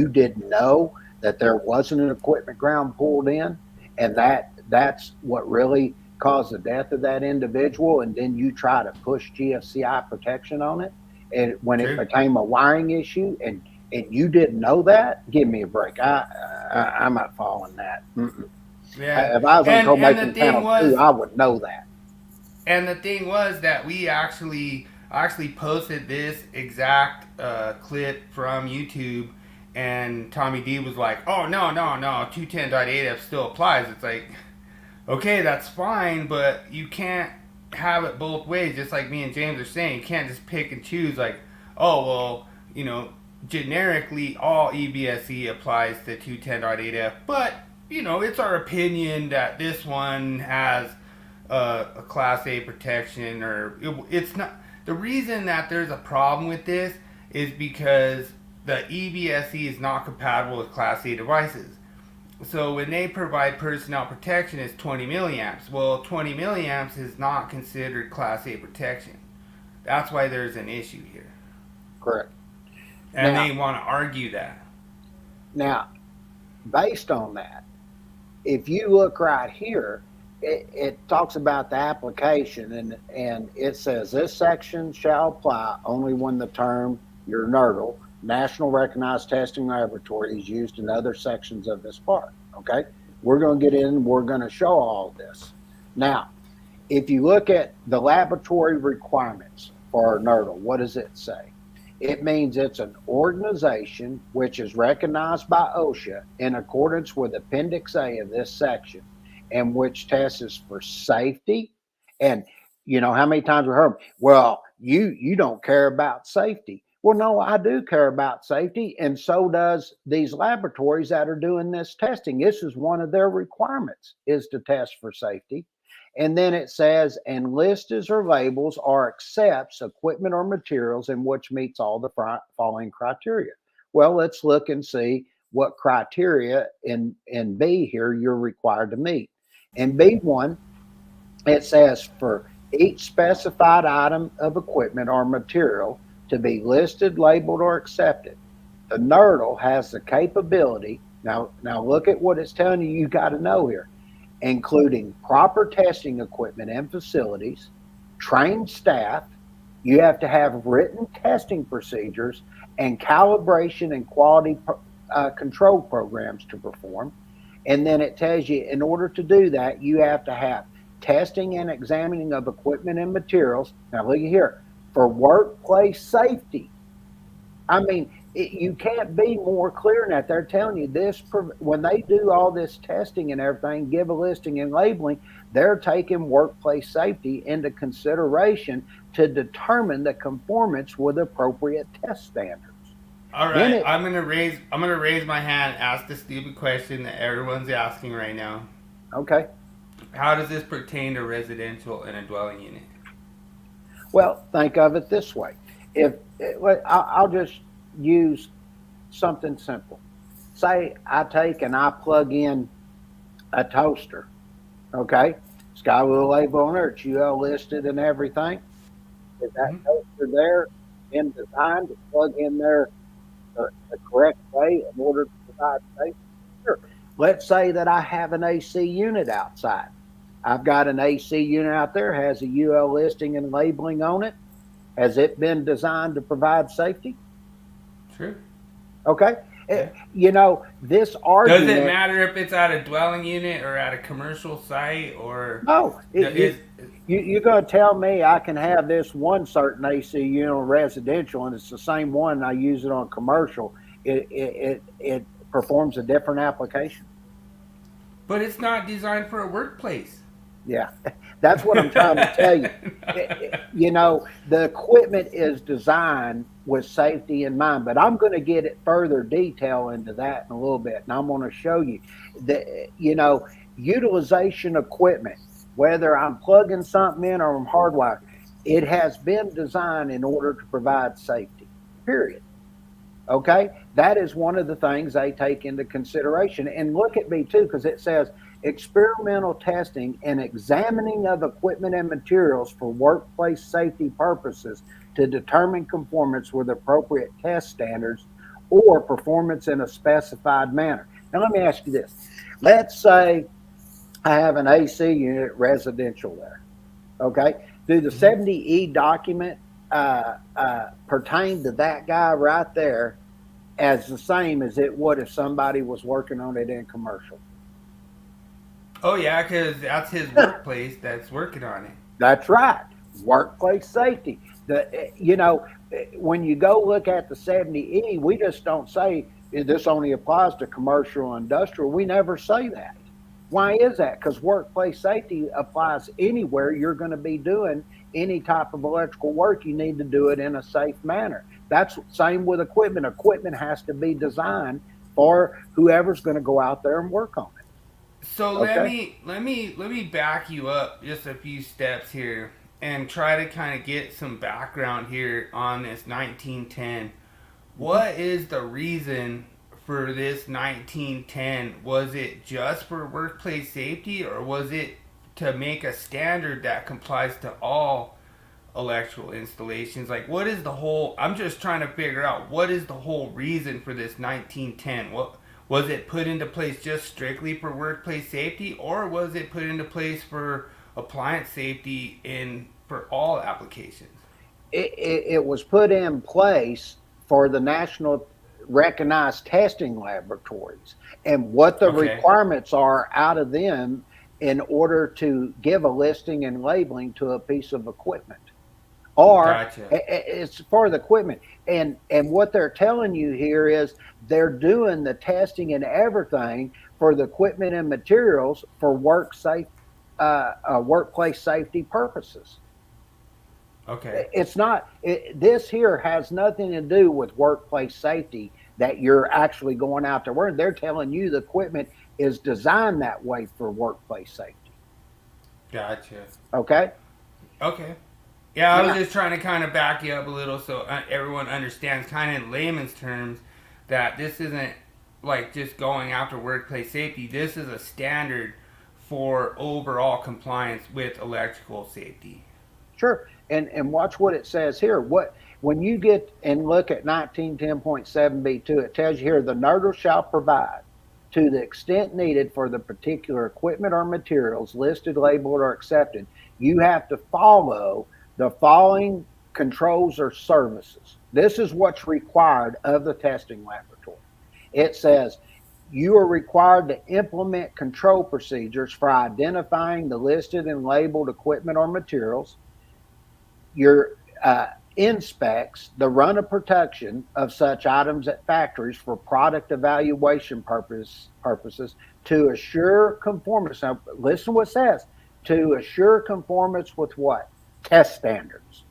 S2: didn't know that there wasn't an equipment ground pulled in, and that's what really caused the death of that individual, and then you try to push GFCI protection on it, and when it became a wiring issue, and you didn't know that, give me a break. I'm not following that.
S1: Yeah.
S2: If I was on code making panel 2, I would know that.
S1: And the thing was that we actually posted this exact clip from YouTube, and Tommy D was like, oh, no, 210.8F still applies. It's like, okay, that's fine, but you can't have it both ways, just like me and James are saying. You can't just pick and choose like, oh, well, generically all EBSE applies to 210.8F, but, it's our opinion that this one has a Class A protection, or it's not. The reason that there's a problem with this is because the EBSE is not compatible with Class A devices. So when they provide personnel protection, it's 20 milliamps. Well, 20 milliamps is not considered Class A protection. That's why there's an issue here.
S2: Correct.
S1: And they want to argue that.
S2: Now, based on that, if you look right here, it talks about the application, and it says this section shall apply only when the term, your NERDL, National Recognized Testing Laboratory, is used in other sections of this part. Okay, we're going to get in, we're going to show all this. Now, if you look at the laboratory requirements for NERDL, what does it say? It means it's an organization which is recognized by OSHA in accordance with Appendix A of this section, and which tests for safety. And how many times we heard, well, you don't care about safety. Well, no, I do care about safety, and so does these laboratories that are doing this testing. This is one of their requirements, is to test for safety. And then it says, and lists or labels or accepts equipment or materials in which meets all the following criteria. Well, let's look and see what criteria in B here you're required to meet. In B1, it says for each specified item of equipment or material to be listed, labeled, or accepted, the NERDL has the capability. Now look at what it's telling you. You got to know here, including proper testing equipment and facilities, trained staff. You have to have written testing procedures and calibration and quality control programs to perform. And then it tells you in order to do that, you have to have testing and examining of equipment and materials. Now look here, for workplace safety. I mean, you can't be more clear than that. They're telling you this, when they do all this testing and everything, give a listing and labeling, they're taking workplace safety into consideration to determine the conformance with appropriate test standards.
S1: All right, I'm gonna raise my hand, ask the stupid question that everyone's asking right now.
S2: Okay.
S1: How does this pertain to residential in a dwelling unit?
S2: Well, think of it this way. I'll just use something simple. Say I take and I plug in a toaster. Okay, it's got a little label on there. It's UL listed and everything. Is that toaster there in design to plug in there the correct way in order to provide safety? Sure. Let's say that I have an AC unit outside. I've got an AC unit out there, has a UL listing and labeling on it. Has it been designed to provide safety?
S1: True.
S2: Okay. You know, this argument.
S1: Does it matter if it's at a dwelling unit or at a commercial site or?
S2: No. You're going to tell me I can have this one certain AC unit on residential and it's the same one and I use it on commercial. It performs a different application.
S1: But it's not designed for a workplace.
S2: Yeah, that's what I'm trying to tell you. You know, the equipment is designed with safety in mind, but I'm going to get it further detail into that in a little bit. And I'm going to show you that, you know, utilization equipment, whether I'm plugging something in or I'm hardwired, it has been designed in order to provide safety, period. Okay, that is one of the things they take into consideration. And look at me too, because it says experimental testing and examining of equipment and materials for workplace safety purposes to determine conformance with appropriate test standards or performance in a specified manner. Now, let me ask you this. Let's say I have an AC unit residential there. Okay, do the 70E document pertain to that guy right there as the same as it would if somebody was working on it in commercial?
S1: Oh yeah, because that's his workplace that's working on it.
S2: That's right, workplace safety. You know, when you go look at the 70E, we just don't say this only applies to commercial and industrial. We never say that. Why is that? Because workplace safety applies anywhere you're going to be doing any type of electrical work. You need to do it in a safe manner. That's same with equipment. Equipment has to be designed for whoever's going to go out there and work on it.
S1: So
S2: okay.
S1: let me back you up just a few steps here and try to kind of get some background here on this 1910. What is the reason for this 1910? Was it just for workplace safety, or was it to make a standard that complies to all electrical installations? Like, what is the whole, I'm just trying to figure out what is the whole reason for this 1910? What was it put into place just strictly for workplace safety, or was it put into place for appliance safety for all applications?
S2: It was put in place for the national recognized testing laboratories and what the requirements are out of them in order to give a listing and labeling to a piece of equipment. Or it's for the equipment. And what they're telling you here is they're doing the testing and everything for the equipment and materials for workplace safety purposes.
S1: Okay.
S2: It's not, this here has nothing to do with workplace safety that you're actually going out to work. They're telling you the equipment is designed that way for workplace safety.
S1: Gotcha.
S2: Okay.
S1: Okay. Yeah, I was just trying to kind of back you up a little so everyone understands, kind of in layman's terms, that this isn't like just going after workplace safety. This is a standard for overall compliance with electrical safety.
S2: Sure. And watch what it says here. When you get and look at 1910.7b2, it tells you here the NERDL shall provide to the extent needed for the particular equipment or materials listed, labeled, or accepted. You have to follow the following controls or services. This is what's required of the testing laboratory. It says you are required to implement control procedures for identifying the listed and labeled equipment or materials. Your inspects the run of production of such items at factories for product evaluation purposes to assure conformance. Now, listen what it says. To assure conformance with what? Test standards.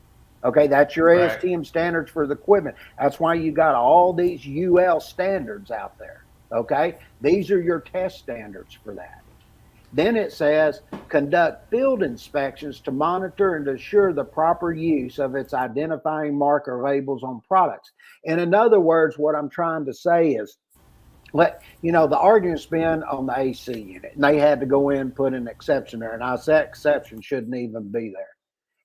S2: Okay, that's your ASTM standards for the equipment. That's why you got all these UL standards out there. Okay, these are your test standards for that. Then it says, conduct field inspections to monitor and assure the proper use of its identifying marker labels on products. And in other words, what I'm trying to say is, the argument's been on the AC unit, and they had to go in and put an exception there. And I said, that exception shouldn't even be there.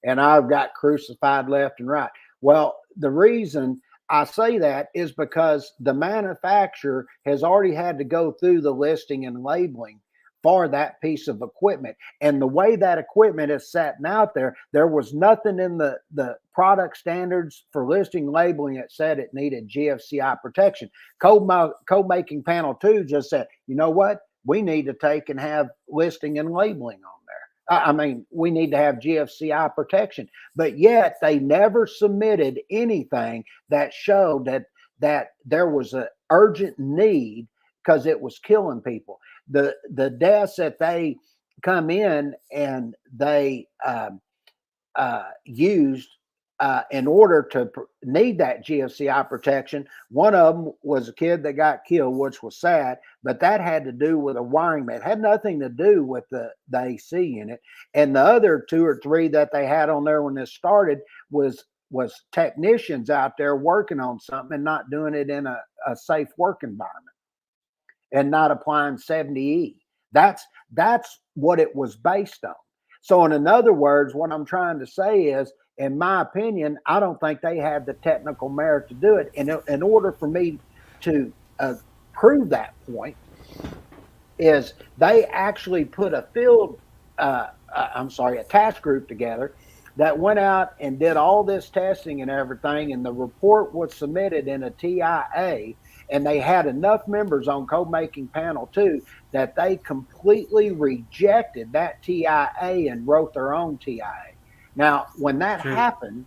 S2: And I've got crucified left and right. Well, the reason I say that is because the manufacturer has already had to go through the listing and labeling for that piece of equipment. And the way that equipment is sitting out there, there was nothing in the product standards for listing labeling that said it needed GFCI protection. Code making panel 2 just said, you know what? We need to take and have listing and labeling on there. I mean, we need to have GFCI protection. But yet they never submitted anything that showed that there was an urgent need because it was killing people. The deaths that they come in and they used in order to need that GFCI protection. One of them was a kid that got killed, which was sad, but that had to do with a wiring man. It had nothing to do with the AC unit. And the other 2 or 3 that they had on there when this started was technicians out there working on something and not doing it in a safe work environment and not applying 70E. That's what it was based on. So in other words, what I'm trying to say is, in my opinion, I don't think they had the technical merit to do it. And in order for me to prove that point, is they actually put a task group together that went out and did all this testing and everything. And the report was submitted in a TIA. And they had enough members on Code Making Panel 2 that they completely rejected that TIA and wrote their own TIA. Now, when that happened,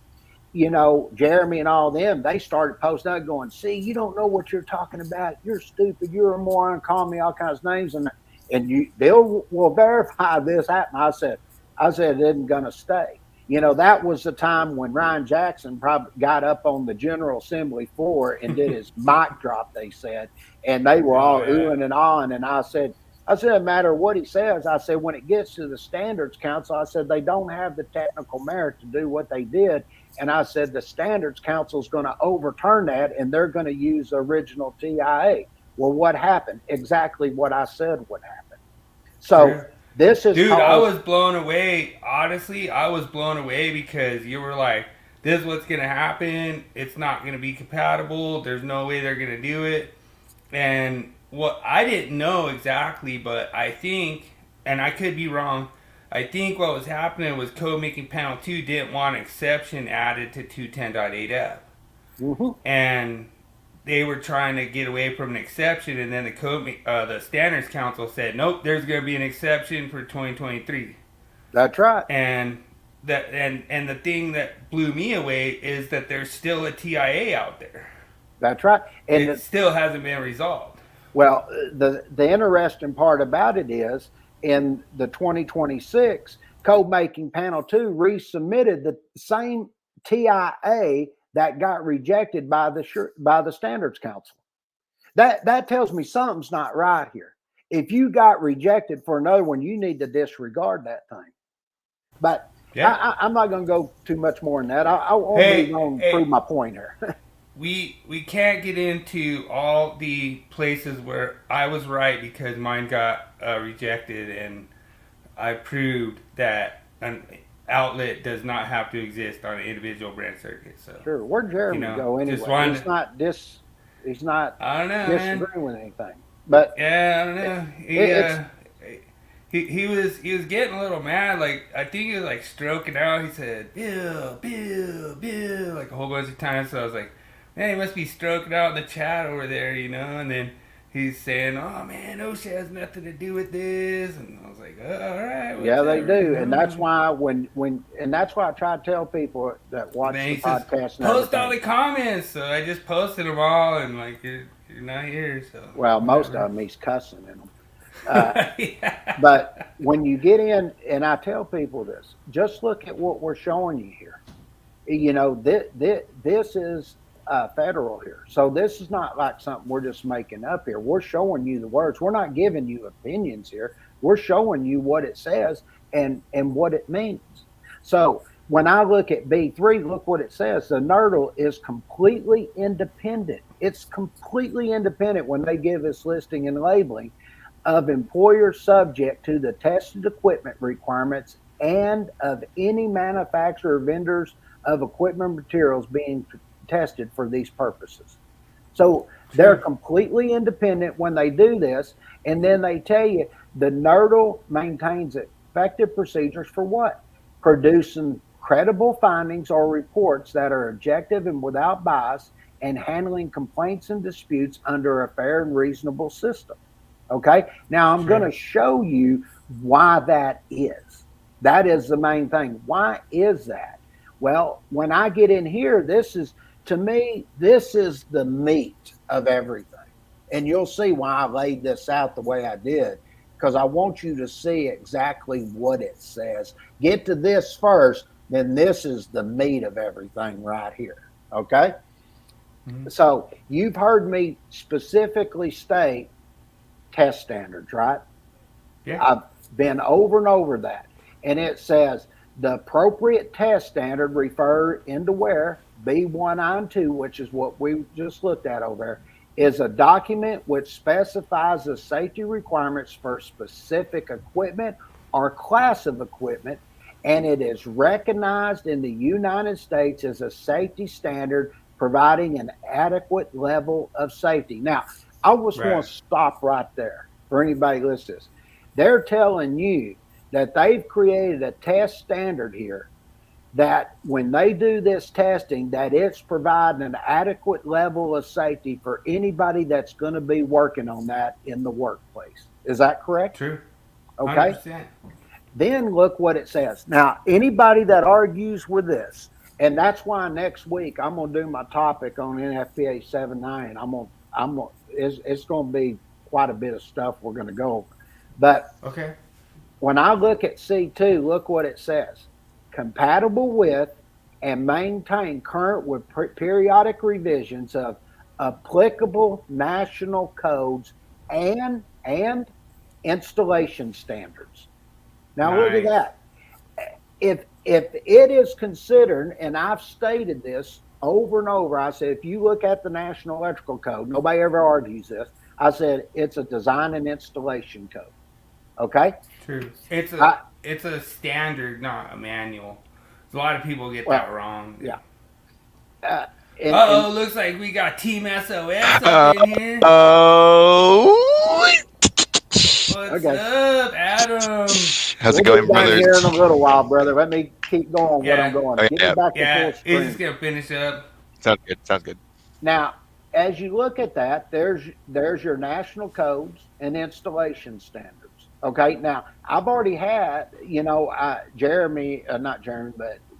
S2: Jeremy and all them, they started posting out going, see, you don't know what you're talking about. You're stupid. You're a moron. Call me all kinds of names. And they will verify this happened. I said it isn't going to stay. That was the time when Ryan Jackson probably got up on the General Assembly floor and did his mic drop, they said, and they were all oohing and ahhing. And I said, no matter what he says, I said, when it gets to the Standards Council, I said, they don't have the technical merit to do what they did. And I said, the Standards Council is going to overturn that and they're going to use the original TIA. Well, what happened? Exactly what I said would happen. So this is...
S1: Dude, I was blown away. Honestly, I was blown away because you were like, this is what's going to happen. It's not going to be compatible. There's no way they're going to do it. And what I didn't know exactly, but I think, and I could be wrong, I think what was happening was Code Making Panel 2 didn't want an exception added to 210.8F.
S2: Mm-hmm.
S1: And they were trying to get away from an exception, and then the Standards Council said, nope, there's going to be an exception for 2023.
S2: That's right.
S1: And the thing that blew me away is that there's still a TIA out there.
S2: That's right. And
S1: it still hasn't been resolved.
S2: Well, the interesting part about it is, in the 2026 Code Making Panel 2 resubmitted the same TIA that got rejected by the Standards Council. That tells me something's not right here. If you got rejected for another one, you need to disregard that thing. But I'm not going to go too much more than that. I want to prove my point here.
S1: We can't get into all the places where I was right because mine got rejected, and I proved that an outlet does not have to exist on an individual branch circuit. So
S2: sure, where'd Jeremy go anyway? He's not
S1: I don't know,
S2: disagreeing with anything. But
S1: yeah, I don't know. He was getting a little mad. Like, I think he was like stroking out. He said, Bill, like a whole bunch of times. So I was like, man, he must be stroking out in the chat over there, And then he's saying, oh man, OSHA has nothing to do with this. And I was like, all right.
S2: Yeah, they do. And that's why that's why I try to tell people that watch the podcast.
S1: Post all the comments. So I just posted them all, and like, you're not here. So
S2: well, most of them he's cussing in them. But when you get in, and I tell people this, just look at what we're showing you here. This is federal here. So this is not like something we're just making up here. We're showing you the words. We're not giving you opinions here. We're showing you what it says and what it means. So when I look at B3, look what it says. The NERDL is completely independent. It's completely independent when they give us listing and labeling of employers subject to the tested equipment requirements and of any manufacturer or vendors of equipment materials being tested for these purposes. So they're completely independent when they do this. And then they tell you the NERDL maintains effective procedures for what? Producing credible findings or reports that are objective and without bias, and handling complaints and disputes under a fair and reasonable system. Okay, now I'm going to show you why that is. That is the main thing. Why is that? Well, when I get in here, to me, this is the meat of everything. And you'll see why I laid this out the way I did, because I want you to see exactly what it says. Get to this first, then this is the meat of everything right here. Okay? Mm-hmm. So you've heard me specifically state test standards, right? Yeah. I've been over and over that. And it says the appropriate test standard refer into where B1I2, which is what we just looked at over there, is a document which specifies the safety requirements for specific equipment or class of equipment, and it is recognized in the United States as a safety standard providing an adequate level of safety. Now, I just want to stop right there for anybody listening to this. They're telling you that they've created a test standard here that when they do this testing, that it's providing an adequate level of safety for anybody that's going to be working on that in the workplace. Is that correct?
S1: True.
S2: Okay.
S1: 100%. Then
S2: look what it says. Now, anybody that argues with this, and that's why next week I'm going to do my topic on NFPA 7.9. It's going to be quite a bit of stuff we're going to go over. But when I look at C2, look what it says. Compatible with and maintain current with periodic revisions of applicable national codes and installation standards. Now look at that. If it is considered, and I've stated this over and over, I said, if you look at the National Electrical Code, nobody ever argues this. I said, it's a design and installation code. Okay?
S1: True. It's a standard, not a manual. A lot of people get that wrong.
S2: Yeah.
S1: Looks like we got Team SOS up in here. What's up, Adam?
S6: How's it going, brothers?
S2: Here in a little while, brother. Let me keep going what I'm going. Get me back to full screen.
S1: He's just gonna finish up.
S6: Sounds good.
S2: Now, as you look at that, there's your national codes and installation standards. Okay. Now, I've already had,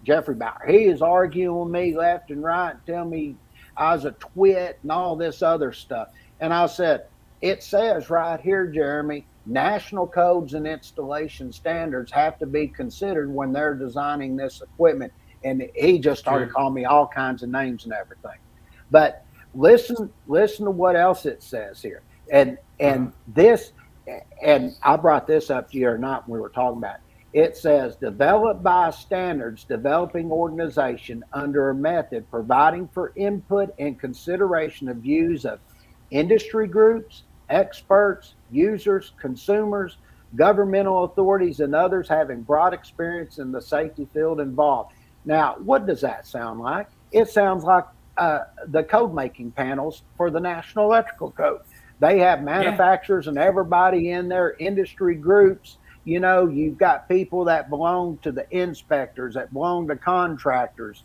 S2: Jeffrey Bauer. He is arguing with me left and right, and telling me I was a twit and all this other stuff. And I said, it says right here, Jeremy, national codes and installation standards have to be considered when they're designing this equipment. And he just started calling me all kinds of names and everything. But listen to what else it says here. And I brought this up to you or not when we were talking about it. it says developed by a standards developing organization under a method providing for input and consideration of views of industry groups, experts, users, consumers, governmental authorities, and others having broad experience in the safety field involved. Now, what does that sound like? It sounds like the code making panels for the National Electrical Code. They have manufacturers and everybody in their industry groups. You know, you've got people that belong to the inspectors, that belong to contractors.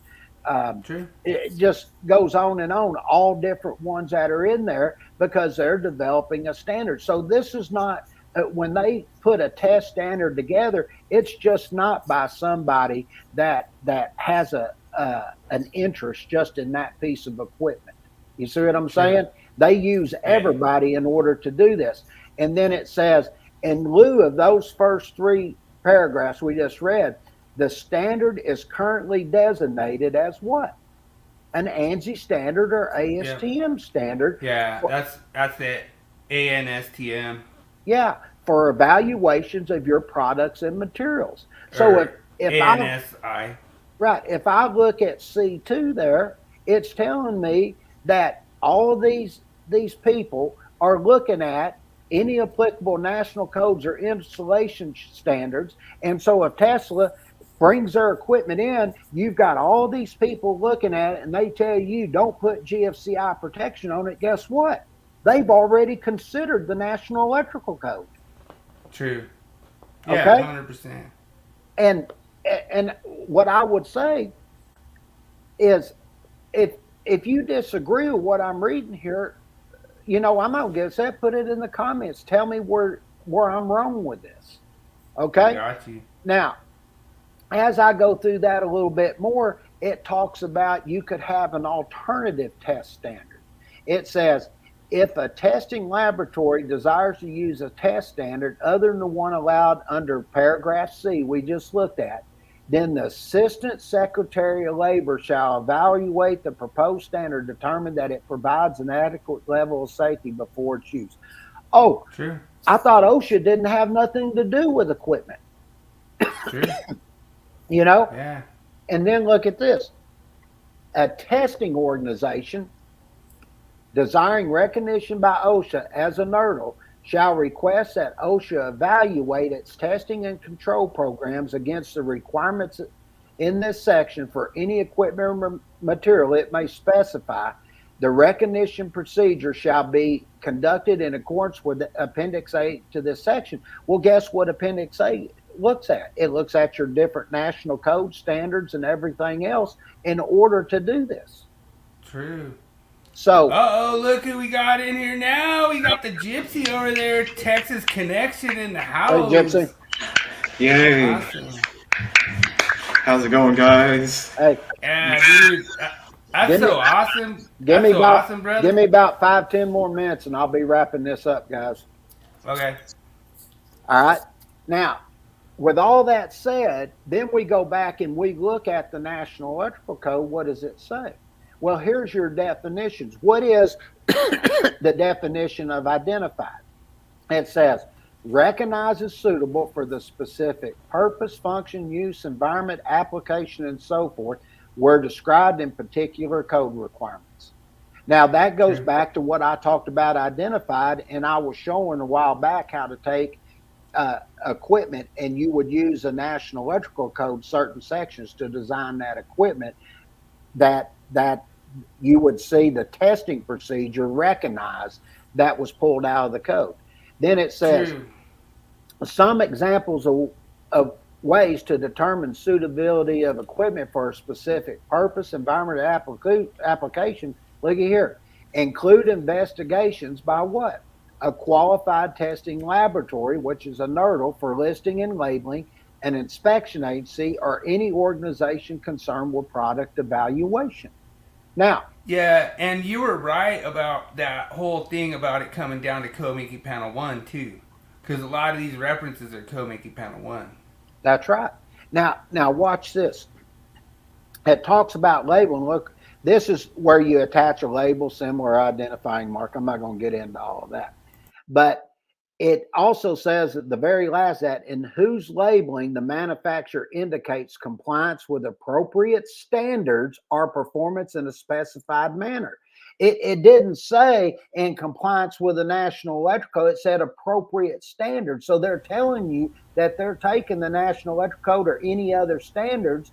S2: It just goes on and on, all different ones that are in there because they're developing a standard. So this is not, when they put a test standard together, it's just not by somebody that has an interest just in that piece of equipment. You see what I'm saying? They use everybody in order to do this. And then it says, in lieu of those first three paragraphs we just read, the standard is currently designated as what? An ANSI standard or ASTM standard.
S1: Yeah, that's it. ANSTM.
S2: Yeah, for evaluations of your products and materials. So if
S1: ANSI.
S2: Right, if I look at C2 there, it's telling me that all these people are looking at any applicable national codes or installation standards. And so if Tesla brings their equipment in, you've got all these people looking at it and they tell you don't put GFCI protection on it. Guess what? They've already considered the National Electrical Code.
S1: True. Yeah, okay? 100%.
S2: And what I would say is if you disagree with what I'm reading here, you know, I'm going to get upset. Put it in the comments. Tell me where I'm wrong with this. Okay?
S1: Got you.
S2: Now, as I go through that a little bit more, it talks about you could have an alternative test standard. It says, if a testing laboratory desires to use a test standard other than the one allowed under paragraph C we just looked at, then the Assistant Secretary of Labor shall evaluate the proposed standard, determine that it provides an adequate level of safety before its use. Oh,
S1: true.
S2: I thought OSHA didn't have nothing to do with equipment.
S1: True.
S2: You know?
S1: Yeah.
S2: And then look at this. A testing organization desiring recognition by OSHA as a NERDL shall request that OSHA evaluate its testing and control programs against the requirements in this section for any equipment or material it may specify. The recognition procedure shall be conducted in accordance with Appendix A to this section. Well, guess what Appendix A looks at? It looks at your different national code standards and everything else in order to do this.
S1: True.
S2: So,
S1: look who we got in here now. We got the Gypsy over there, Texas Connection in the house.
S2: Hey, Gypsy.
S7: Yay.
S1: Awesome.
S7: How's it going, guys?
S2: Hey.
S1: Yeah, dude. That's so awesome.
S2: Give me
S1: awesome, brother.
S2: Give me about 5-10 more minutes and I'll be wrapping this up, guys.
S1: Okay.
S2: All right. Now, with all that said, then we go back and we look at the National Electrical Code. What does it say? Well, here's your definitions. What is the definition of identified? It says, recognizes suitable for the specific purpose, function, use, environment, application, and so forth, were described in particular code requirements. Now, that goes back to what I talked about identified, and I was showing a while back how to take equipment, and you would use a National Electrical Code, certain sections to design that equipment that you would see the testing procedure recognize that was pulled out of the code. Then it says some examples of ways to determine suitability of equipment for a specific purpose, environment, application. Look at here. Include investigations by what? A qualified testing laboratory, which is a NERDL, for listing and labeling, an inspection agency, or any organization concerned with product evaluation. Now,
S1: yeah, and you were right about that whole thing about it coming down to Code Making Panel 1 too, because a lot of these references are Code Making Panel 1.
S2: That's right. Now watch this. It talks about labeling. Look, this is where you attach a label, symbol, or identifying mark. I'm not going to get into all of that, but it also says at the very last that in whose labeling the manufacturer indicates compliance with appropriate standards or performance in a specified manner. It didn't say in compliance with the National Electrical Code. It said appropriate standards. So they're telling you that they're taking the National Electrical Code or any other standards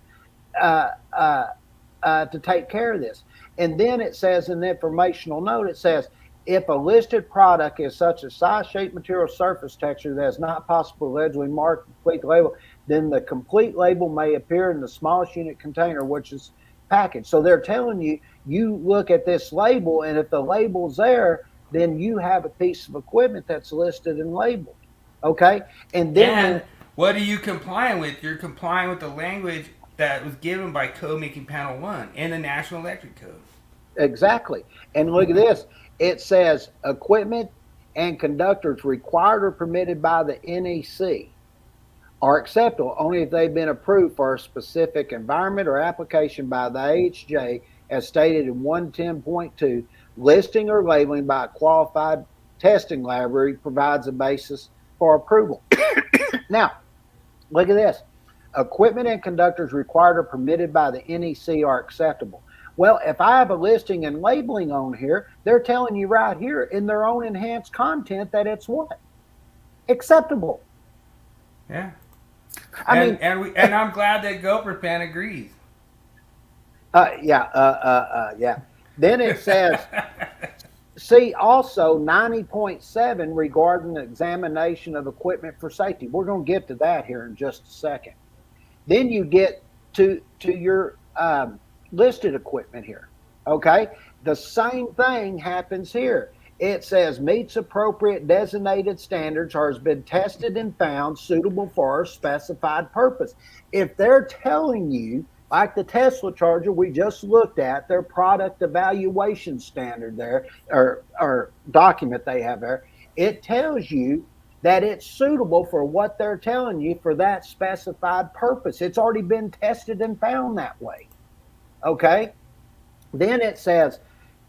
S2: to take care of this. And then it says in the informational note, it says, if a listed product is such as size, shape, material, surface texture that is not possible to legibly mark the complete label, then the complete label may appear in the smallest unit container, which is packaged. So they're telling you, you look at this label, and if the label's there, then you have a piece of equipment that's listed and labeled. Okay? And then
S1: what are you complying with? You're complying with the language that was given by Code Making Panel 1 in the National Electric Code.
S2: Exactly. And look at this. It says equipment and conductors required or permitted by the NEC are acceptable only if they've been approved for a specific environment or application by the AHJ as stated in 110.2. Listing or labeling by a qualified testing laboratory provides a basis for approval. Now, look at this. Equipment and conductors required or permitted by the NEC are acceptable. Well, if I have a listing and labeling on here, they're telling you right here in their own enhanced content that it's what? Acceptable.
S1: Yeah.
S2: I mean,
S1: and I'm glad that GoProPan agrees.
S2: Yeah. Then it says, see also 90.7 regarding the examination of equipment for safety. We're going to get to that here in just a second. Then you get to your listed equipment here. Okay, the same thing happens here. It says meets appropriate designated standards or has been tested and found suitable for a specified purpose. If they're telling you, like the Tesla charger we just looked at, their product evaluation standard there, or document they have there, it tells you that it's suitable for what they're telling you for that specified purpose. It's already been tested and found that way. Okay? Then it says,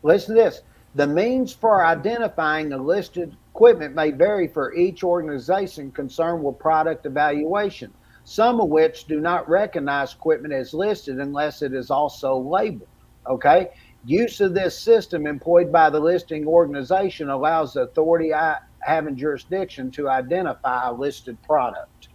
S2: listen to this, the means for identifying the listed equipment may vary for each organization concerned with product evaluation, some of which do not recognize equipment as listed unless it is also labeled. Okay? Use of this system employed by the listing organization allows the authority having jurisdiction to identify a listed product.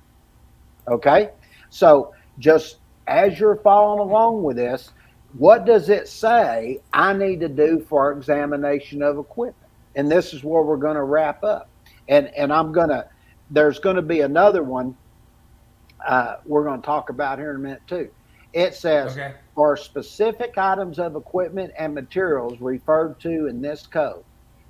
S2: Okay? So just as you're following along with this, what does it say I need to do for examination of equipment? And this is where we're going to wrap up. And there's going to be another one we're going to talk about here in a minute too. It says, okay, for specific items of equipment and materials referred to in this code,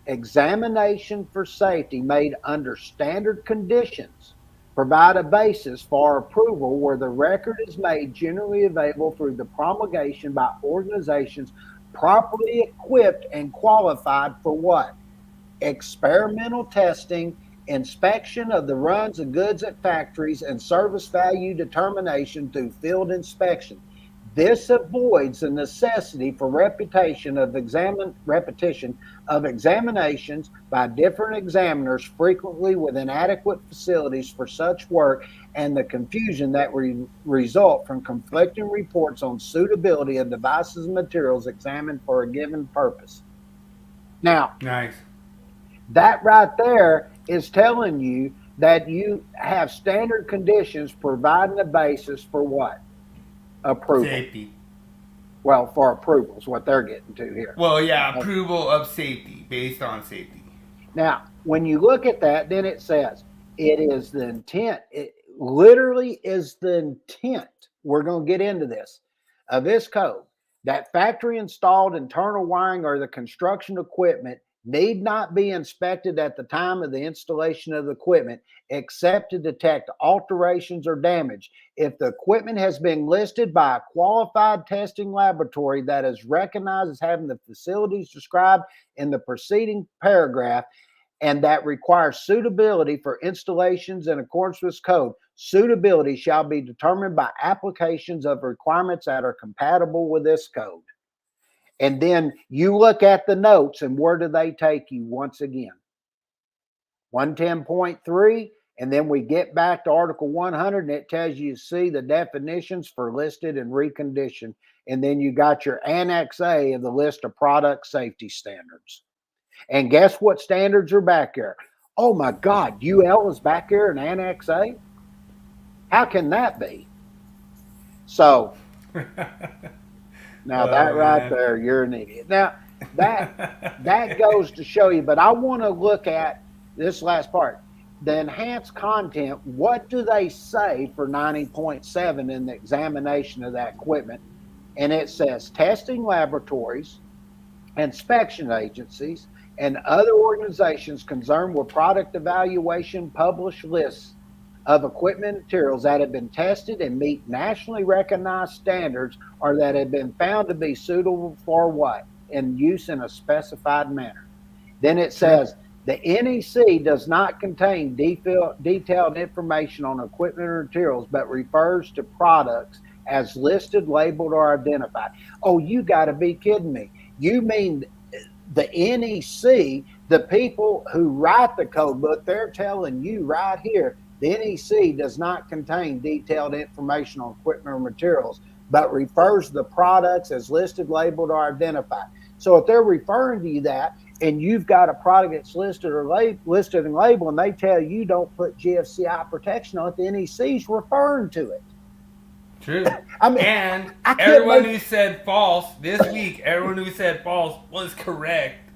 S2: examination for safety made under standard conditions provide a basis for approval where the record is made generally available through the promulgation by organizations properly equipped and qualified for what? Experimental testing, inspection of the runs of goods at factories, and service value determination through field inspection. This avoids the necessity for repetition of examinations by different examiners frequently with inadequate facilities for such work and the confusion that result from conflicting reports on suitability of devices and materials examined for a given purpose. Now,
S1: nice.
S2: That right there is telling you that you have standard conditions providing a basis for what? Approval.
S1: Safety.
S2: Well, for approval is what they're getting to here.
S1: Well, yeah, approval of safety, based on safety.
S2: Now, when you look at that, then it says it is the intent. It literally is the intent. We're going to get into this of this code that factory installed internal wiring or the construction equipment need not be inspected at the time of the installation of the equipment except to detect alterations or damage. If the equipment has been listed by a qualified testing laboratory that is recognized as having the facilities described in the preceding paragraph and that requires suitability for installations in accordance with this code, suitability shall be determined by applications of requirements that are compatible with this code. And then you look at the notes, and where do they take you once again? 110.3, and then we get back to Article 100, and it tells you see the definitions for listed and reconditioned. And then you got your Annex A of the list of product safety standards. And guess what standards are back there? Oh my God, UL is back there in Annex A? How can that be? So now that right there, you're an idiot. Now that goes to show you, but I want to look at this last part. The enhanced content, what do they say for 90.7 in the examination of that equipment? And it says testing laboratories, inspection agencies, and other organizations concerned with product evaluation publish lists of equipment materials that have been tested and meet nationally recognized standards or that have been found to be suitable for what? In use in a specified manner. Then it says the NEC does not contain detailed information on equipment or materials, but refers to products as listed, labeled, or identified. Oh, you got to be kidding me. You mean the NEC, the people who write the code book, they're telling you right here, the NEC does not contain detailed information on equipment or materials, but refers to the products as listed, labeled, or identified. So if they're referring to you that, and you've got a product that's listed and labeled, and they tell you don't put GFCI protection on it, the NEC's referring to it.
S1: True.
S2: I mean,
S1: and everyone who said false this week, everyone who said false was correct.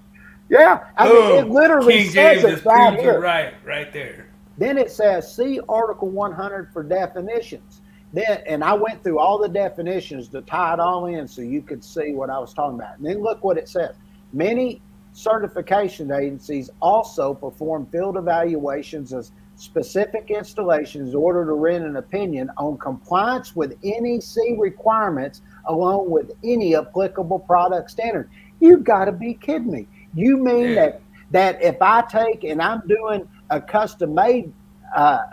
S2: Yeah, I mean, it literally
S1: King
S2: says
S1: James
S2: it right
S1: proves
S2: here.
S1: It right there.
S2: Then it says, see Article 100 for definitions. Then, and I went through all the definitions to tie it all in so you could see what I was talking about. And then look what it says. Many certification agencies also perform field evaluations of specific installations in order to render an opinion on compliance with NEC requirements along with any applicable product standard. You've got to be kidding me. You mean that if I take and I'm doing a custom made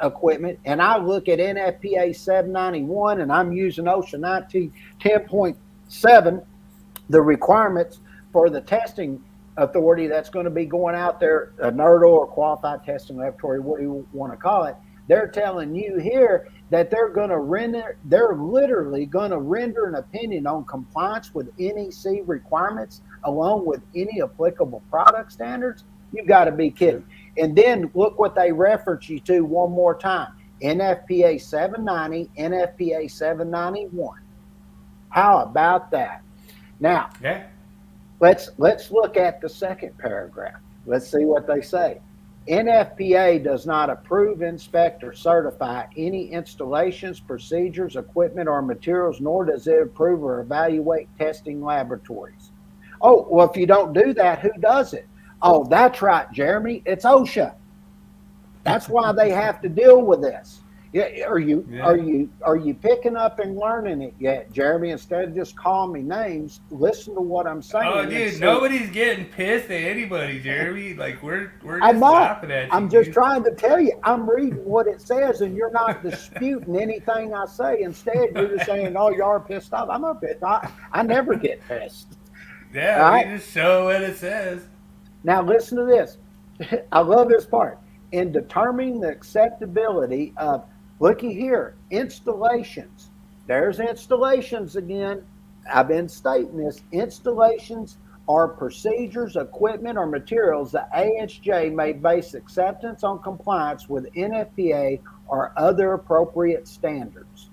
S2: equipment and I look at NFPA 791 and I'm using OSHA 10.7, the requirements for the testing authority that's going to be going out there, a NERDL or qualified testing laboratory, what do you want to call it, they're telling you here that they're literally going to render an opinion on compliance with NEC requirements along with any applicable product standards. You've got to be kidding. And then look what they reference you to one more time. NFPA 790, NFPA 791. How about that? Now, let's look at the second paragraph. Let's see what they say. NFPA does not approve, inspect, or certify any installations, procedures, equipment, or materials, nor does it approve or evaluate testing laboratories. Oh, well, if you don't do that, who does it? Oh, that's right, Jeremy. It's OSHA. That's why they have to deal with this. Are you picking up and learning it yet, Jeremy? Instead of just calling me names, listen to what I'm saying.
S1: Oh, dude, nobody's getting pissed at anybody, Jeremy. Like we're just laughing at you.
S2: I'm just trying to tell you. I'm reading what it says, and you're not disputing anything I say. Instead, you're just saying, "Oh, you are pissed off." I'm not pissed. I never get pissed.
S1: Yeah, we just show what it says.
S2: Now listen to this. I love this part. In determining the acceptability of, looky here, installations. There's installations again. I've been stating this. Installations are procedures, equipment, or materials that AHJ may base acceptance on compliance with NFPA or other appropriate standards.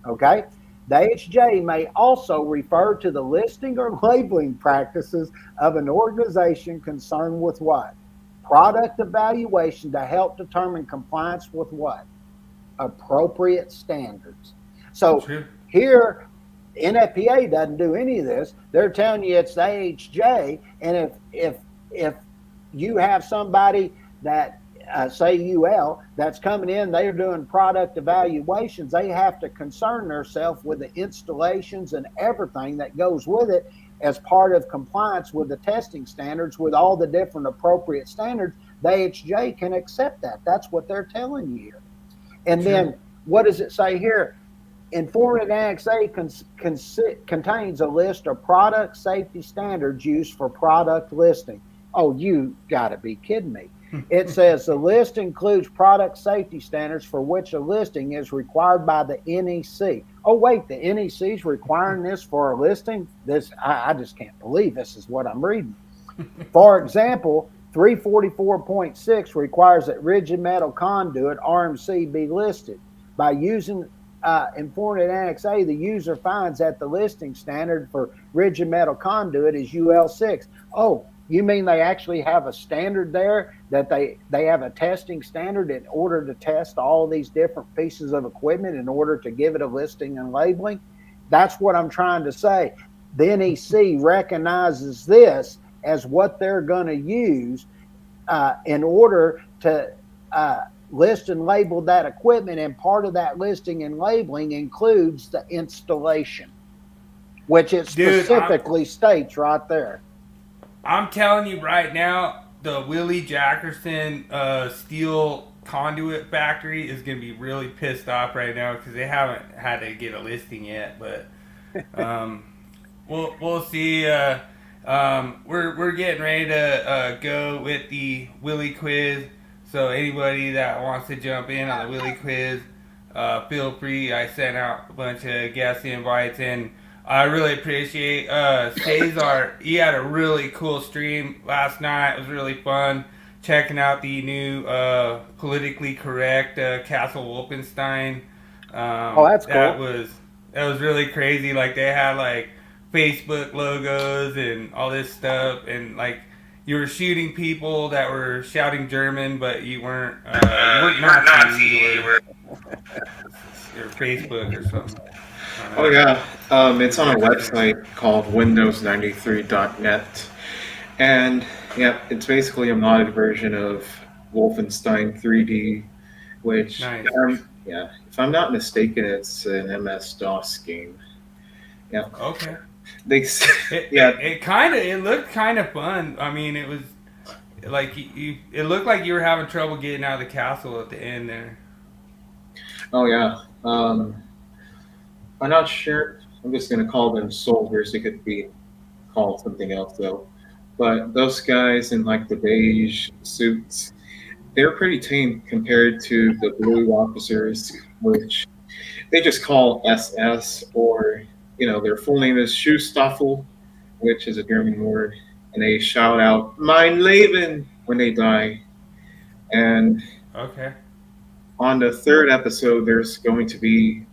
S2: Okay? The AHJ may also refer to the listing or labeling practices of an organization concerned with what? Product evaluation to help determine compliance with what? Appropriate standards. So here, NFPA doesn't do any of this. They're telling you it's the AHJ, and if you have somebody that say UL that's coming in, they're doing product evaluations, they have to concern themselves with the installations and everything that goes with it as part of compliance with the testing standards, with all the different appropriate standards. The AHJ can accept that. That's what they're telling you here. And then what does it say here? Informative Annex A contains a list of product safety standards used for product listing. Oh, you got to be kidding me. It says the list includes product safety standards for which a listing is required by the NEC. Oh, wait, the NEC is requiring this for a listing? I just can't believe this is what I'm reading. For example, 344.6 requires that rigid metal conduit, RMC, be listed. By using important Annex A, the user finds that the listing standard for rigid metal conduit is UL6. Oh, you mean they actually have a standard there, that they have a testing standard in order to test all these different pieces of equipment in order to give it a listing and labeling? That's what I'm trying to say. The NEC recognizes this as what they're going to use in order to list and label that equipment, and part of that listing and labeling includes the installation, which it specifically states right there.
S1: I'm telling you right now, the Willie Jackerson steel conduit factory is going to be really pissed off right now because they haven't had to get a listing yet. But we'll see. We're getting ready to go with the Willie Quiz. So anybody that wants to jump in on the Willie Quiz, feel free. I sent out a bunch of guest invites, and I really appreciate Cesar. He had a really cool stream last night. It was really fun checking out the new politically correct Castle Wolfenstein.
S2: Oh, that's cool.
S1: That was really crazy. Like they had like Facebook logos and all this stuff, and like you were shooting people that were shouting German, but you weren't Nazi. You were Facebook or something.
S7: Oh yeah, it's on a website called Windows93.net, and yeah, it's basically a modded version of Wolfenstein 3D, which,
S1: nice.
S7: If I'm not mistaken, it's an MS-DOS game. Yeah.
S1: Okay.
S7: It
S1: looked kind of fun. I mean, it was like it looked like you were having trouble getting out of the castle at the end there.
S7: Oh yeah. I'm not sure. I'm just gonna call them soldiers. It could be called something else though. But those guys in like the beige suits, they're pretty tame compared to the blue officers, which they just call SS, or their full name is Schuhstaffel, which is a German word, and they shout out "Mein Leben" when they die. And
S1: okay,
S7: on the third episode, there's going to be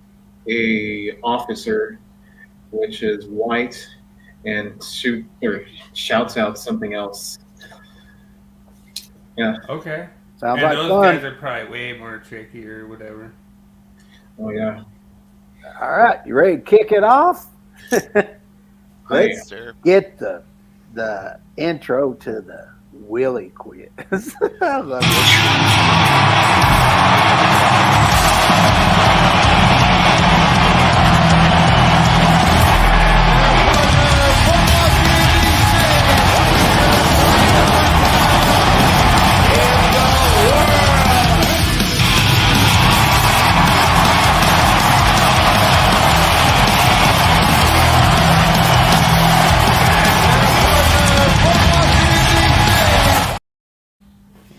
S7: a officer, which is white, and shouts out something else. Yeah.
S1: Okay.
S2: Sounds
S1: and
S2: like
S1: those
S2: fun.
S1: guys are probably way more tricky or whatever.
S7: Oh yeah.
S2: All right, you ready to kick it off?
S6: Yes, sir.
S2: Get the intro to the Willie Quiz. I love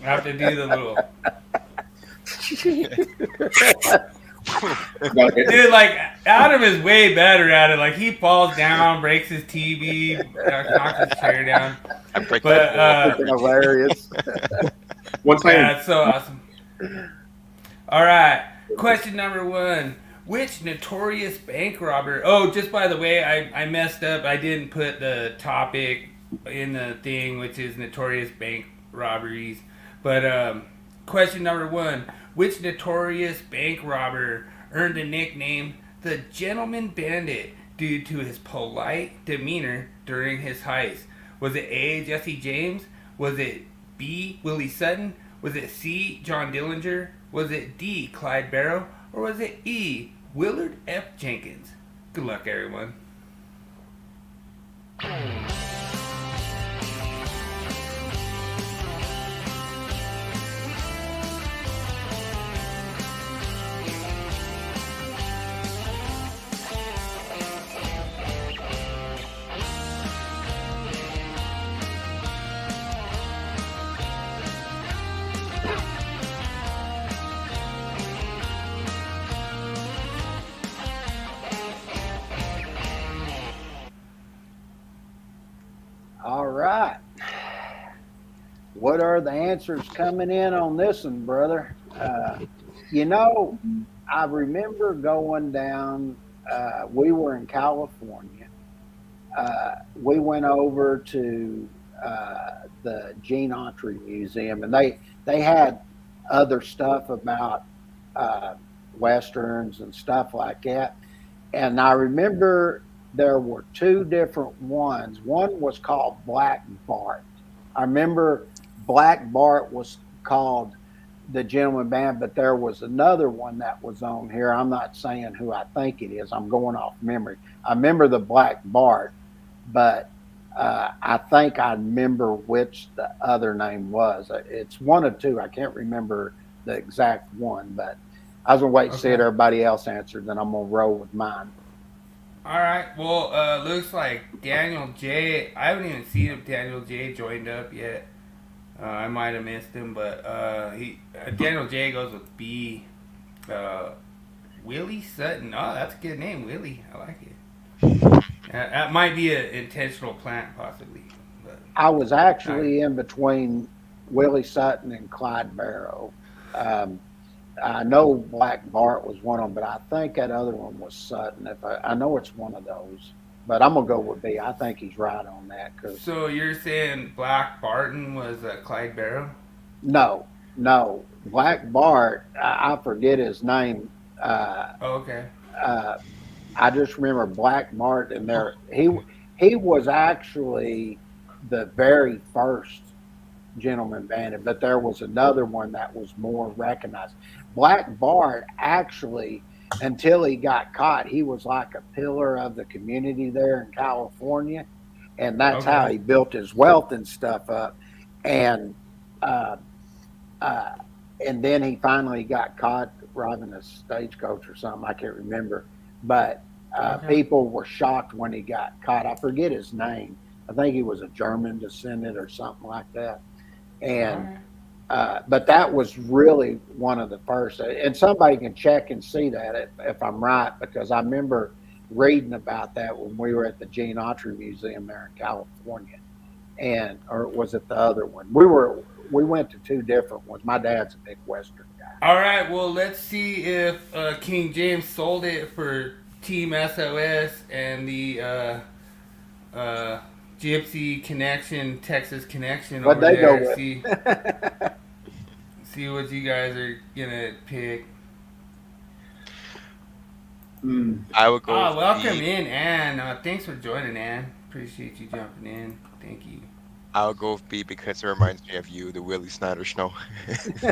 S1: I have to do the little. Dude, like Adam is way better at it. Like he falls down, breaks his TV, knocks his chair down.
S6: I break
S1: But
S6: that wall.
S2: hilarious.
S7: One time.
S1: yeah, it's so awesome. All right, question number 1. Which notorious bank robber? Oh, just by the way, I messed up. I didn't put the topic in the thing, which is notorious bank robberies. But question number 1. Which notorious bank robber earned the nickname the Gentleman Bandit due to his polite demeanor during his heist? Was it A, Jesse James? Was it B, Willie Sutton? Was it C, John Dillinger? Was it D, Clyde Barrow? Or was it E, Willard F. Jenkins? Good luck, everyone.
S2: All right. What are the answers coming in on this one, brother? I remember going down, we were in California. We went over to the Gene Autry Museum, and they had other stuff about Westerns and stuff like that. And I remember there were two different ones. One was called Black Bart. I remember Black Bart was called the Gentleman Band, but there was another one that was on here. I'm not saying who I think it is. I'm going off memory. I remember the Black Bart, but I think I remember which the other name was. It's one of two. I can't remember the exact one, but I was going to wait to see if everybody else answered, then I'm going to roll with mine.
S1: All right. Well, looks like Daniel J. I haven't even seen if Daniel J. joined up yet. I might have missed him, but Daniel J. goes with B. Willie Sutton. Oh, that's a good name, Willie. I like it. That might be an intentional plant, possibly. But,
S2: I was actually in between Willie Sutton and Clyde Barrow. I know Black Bart was one of them, but I think that other one was Sutton. I know it's one of those, but I'm gonna go with B. I think he's right on that.
S1: So you're saying Black Barton was Clyde Barrow?
S2: No. Black Bart. I forget his name.
S1: Okay.
S2: I just remember Black Bart, and he was actually the very first Gentleman Bandit, but there was another one that was more recognized. Black Bart, actually, until he got caught, he was like a pillar of the community there in California, and that's how he built his wealth and stuff up. And then he finally got caught robbing a stagecoach or something. I can't remember, but people were shocked when he got caught. I forget his name. I think he was a German descendant or something like that. And but that was really one of the first, and somebody can check and see that if I'm right, because I remember reading about that when we were at the Gene Autry Museum there in California, or was it the other one? We went to two different ones. My dad's a big Western guy.
S1: All right, well, let's see if King James sold it for Team SOS and the Gypsy Connection, Texas Connection over
S2: they
S1: there.
S2: go with?
S1: See what you guys are gonna pick.
S6: I would go.
S1: Welcome in, Ann. Thanks for joining, Ann. Appreciate you jumping in. Thank you.
S6: I would go with B because it reminds me of you, the Willie Snyder Snow.
S1: All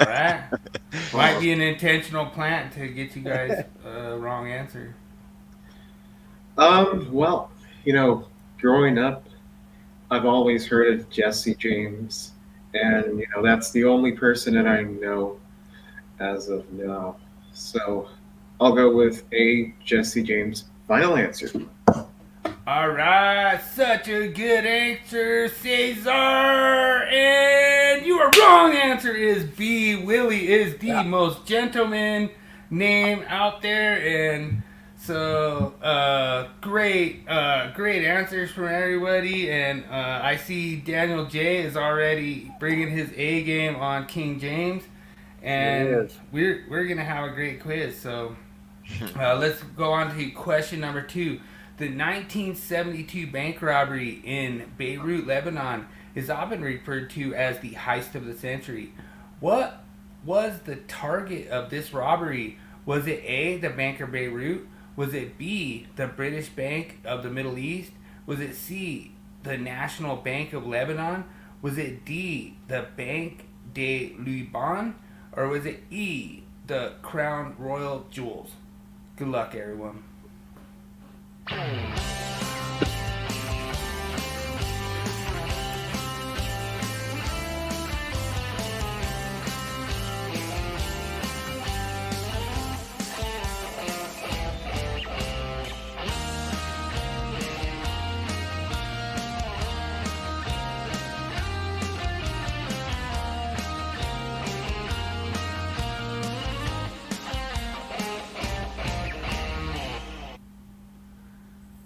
S1: right. Might be an intentional plant to get you guys wrong answer.
S7: Well, growing up, I've always heard of Jesse James, and that's the only person that I know as of now. So I'll go with A, Jesse James. Final answer.
S1: All right, such a good answer, Cesar, and your wrong answer is B. Willie is the most gentleman name out there, and so great answers from everybody. And I see Daniel J is already bringing his A game on King James, and we're gonna have a great quiz. So let's go on to question number 2. The 1972 bank robbery in Beirut, Lebanon, is often referred to as the heist of the century. What was the target of this robbery? Was it A, the Bank of Beirut? Was it B, the British Bank of the Middle East? Was it C, the National Bank of Lebanon? Was it D, the Banque de Liban? Or was it E, the Crown Royal Jewels? Good luck, everyone.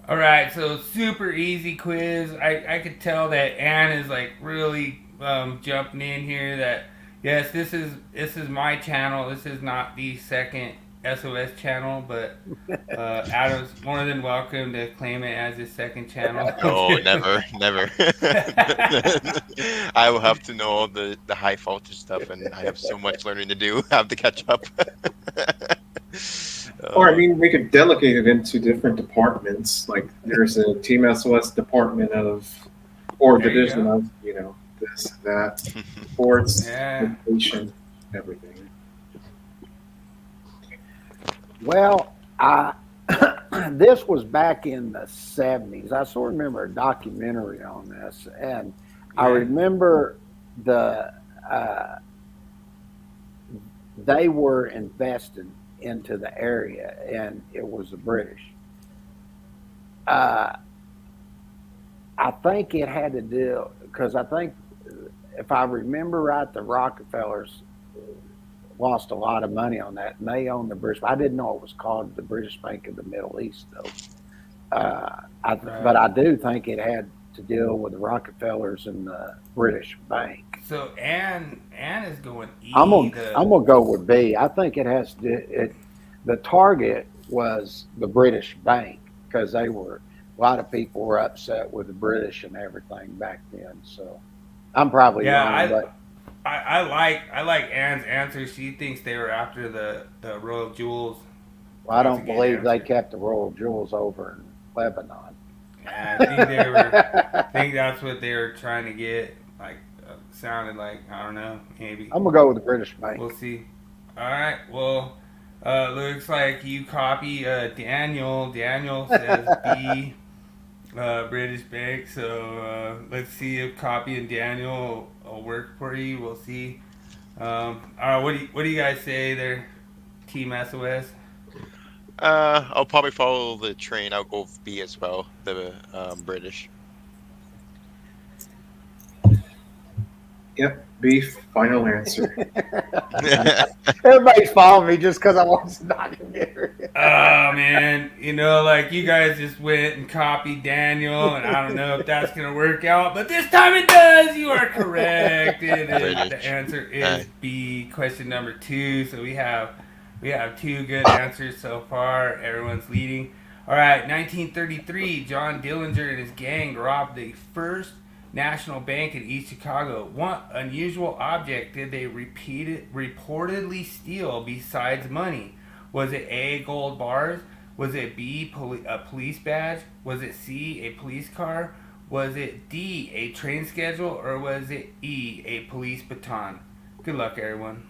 S1: All right, so super easy quiz. I could tell that Ann is like really jumping in here. That yes, this is my channel. This is not the second SOS channel, but Adam's more than welcome to claim it as his second channel.
S6: No, never, never. I will have to know all the high voltage stuff, and I have so much learning to do. I have to catch up.
S7: Or I mean, we could delegate it into different departments. Like there's a Team SOS department of, or
S1: There you
S7: division
S1: go.
S7: of, this, that, sports,
S1: Yeah.
S7: education, everything.
S2: Well, this was back in the 70s. I sort of remember a documentary on this, and I
S1: Yeah.
S2: remember they were invested into the area, and it was the British. I think it had to do, because I think, if I remember right, the Rockefellers lost a lot of money on that, and they owned the British. I didn't know it was called the British Bank of the Middle East, though. But I do think it had to deal with the Rockefellers and the British Bank.
S1: So Ann is going E.
S2: I'm gonna go with B. I think it has to. The target was the British Bank, because a lot of people were upset with the British and everything back then. So I'm probably wrong, but
S1: I like Ann's answer. She thinks they were after the royal jewels.
S2: I
S1: That's a
S2: don't
S1: good
S2: believe they
S1: answer.
S2: kept the royal jewels over in Lebanon.
S1: I think they were. I think that's what they were trying to get. Like sounded like, I don't know, maybe.
S2: I'm gonna go with the British Bank.
S1: We'll see. All right. Well, looks like you copy Daniel. Daniel says B, British Bank. So let's see if copying Daniel will work for you. We'll see. All right. What do you guys say there, Team SOS?
S6: I'll probably follow the train. I'll go with B as well, the British.
S7: Yep, B, final answer.
S2: Everybody's following me just because I watched the documentary.
S1: Oh man, like you guys just went and copied Daniel, and I don't know if that's gonna work out, but this time it does. You are correct. The answer is B. Question number 2. So we have 2 good answers so far. Everyone's leading. All right, 1933, John Dillinger and his gang robbed the first national bank in East Chicago. What unusual object did they reportedly steal besides money? Was it A, gold bars? Was it B, a police badge? Was it C, a police car? Was it D, a train schedule? Or was it E, a police baton? Good luck, everyone.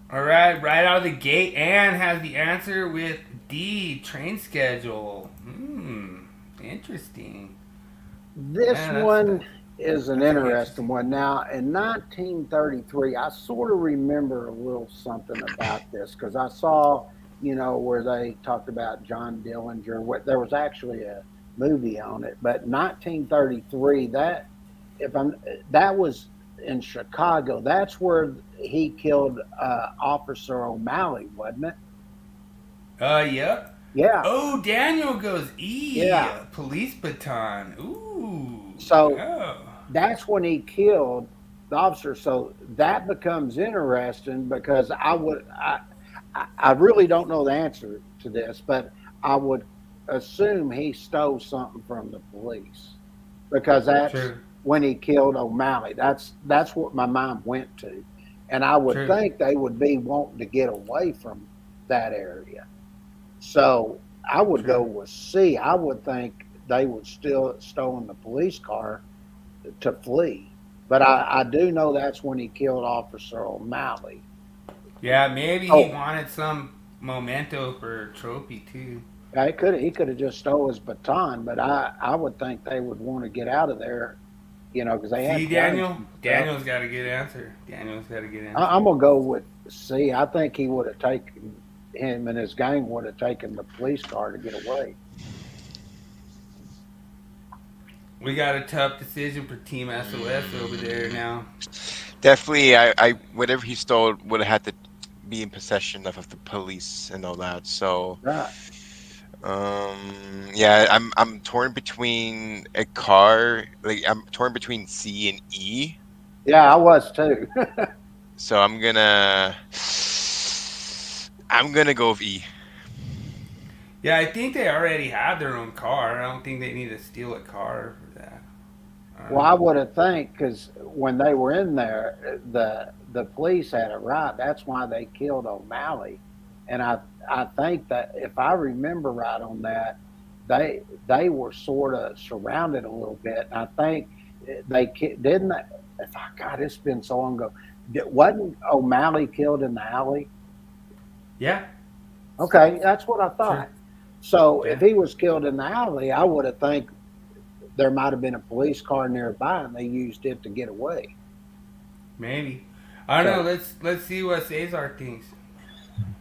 S1: All right, right out of the gate, Ann has the answer with D, train schedule. Interesting.
S2: This
S1: Yeah,
S2: one is an
S1: that's
S2: interesting one. Now, in 1933, I sort of remember a little something about this, because I saw, where they talked about John Dillinger. There was actually a movie on it, but 1933, that was in Chicago. That's where he killed Officer O'Malley, wasn't it?
S1: Yep.
S2: Yeah.
S1: Oh, Daniel goes E.
S2: Yeah.
S1: Police baton. Ooh.
S2: So
S1: Oh.
S2: that's when he killed the officer. So that becomes interesting, because I really don't know the answer to this, but I would assume he stole something from the police, because that's
S1: True.
S2: when he killed O'Malley. That's what my mind went to. And I would
S1: True.
S2: think they would be wanting to get away from that area. So I would
S1: True.
S2: go with C. I would think they would still stolen the police car to flee. But I do know that's when he killed Officer O'Malley.
S1: Yeah, maybe
S2: Oh.
S1: he wanted some memento for a trophy too.
S2: He could have just stole his baton, but I would think they would want to get out of there, because they had
S1: See,
S2: guns
S1: Daniel?
S2: and stuff.
S1: Daniel's got a good answer. Daniel's got a good
S2: I'm
S1: answer.
S2: gonna go with C. I think he would have taken him and his gang would have taken the police car to get away.
S1: We got a tough decision for Team SOS over there now.
S6: Definitely, I whatever he stole would have had to be in possession of the police and all that. So,
S2: Right.
S6: yeah, I'm torn between a car. Like I'm torn between C and E.
S2: Yeah, I was too.
S6: So I'm gonna go with E.
S1: Yeah, I think they already have their own car. I don't think they need to steal a car for that.
S2: Well, I would have think because when they were in there, the police had it right. That's why they killed O'Malley, and I think that if I remember right on that, they were sort of surrounded a little bit. And I think didn't. If I God, it's been so long ago. Wasn't O'Malley killed in the alley?
S1: Yeah.
S2: Okay, that's what I thought.
S1: Sure.
S2: So
S1: Yeah.
S2: if he was killed in the alley, I would have think there might have been a police car nearby and they used it to get away.
S1: Maybe. I don't know. Let's see what Cesar thinks.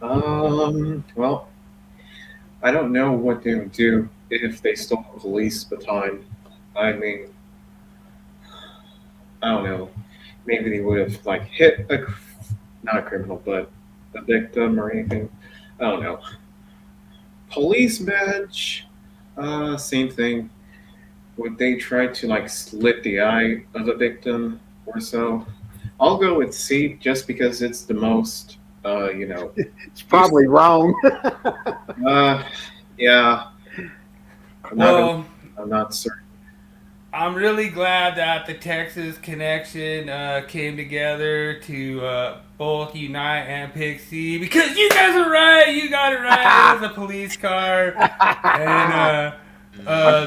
S7: Well, I don't know what they would do if they stole a police baton. I mean, I don't know. Maybe they would have like hit not a criminal, but a victim or anything. I don't know. Police badge, same thing. Would they try to like slit the eye of a victim or so? I'll go with C just because it's the most,
S2: It's probably wrong.
S7: yeah.
S1: Well,
S7: I'm not certain.
S1: I'm really glad that the Texas connection came together to both unite and pick C because you guys are right. You got it right. It was a police car, and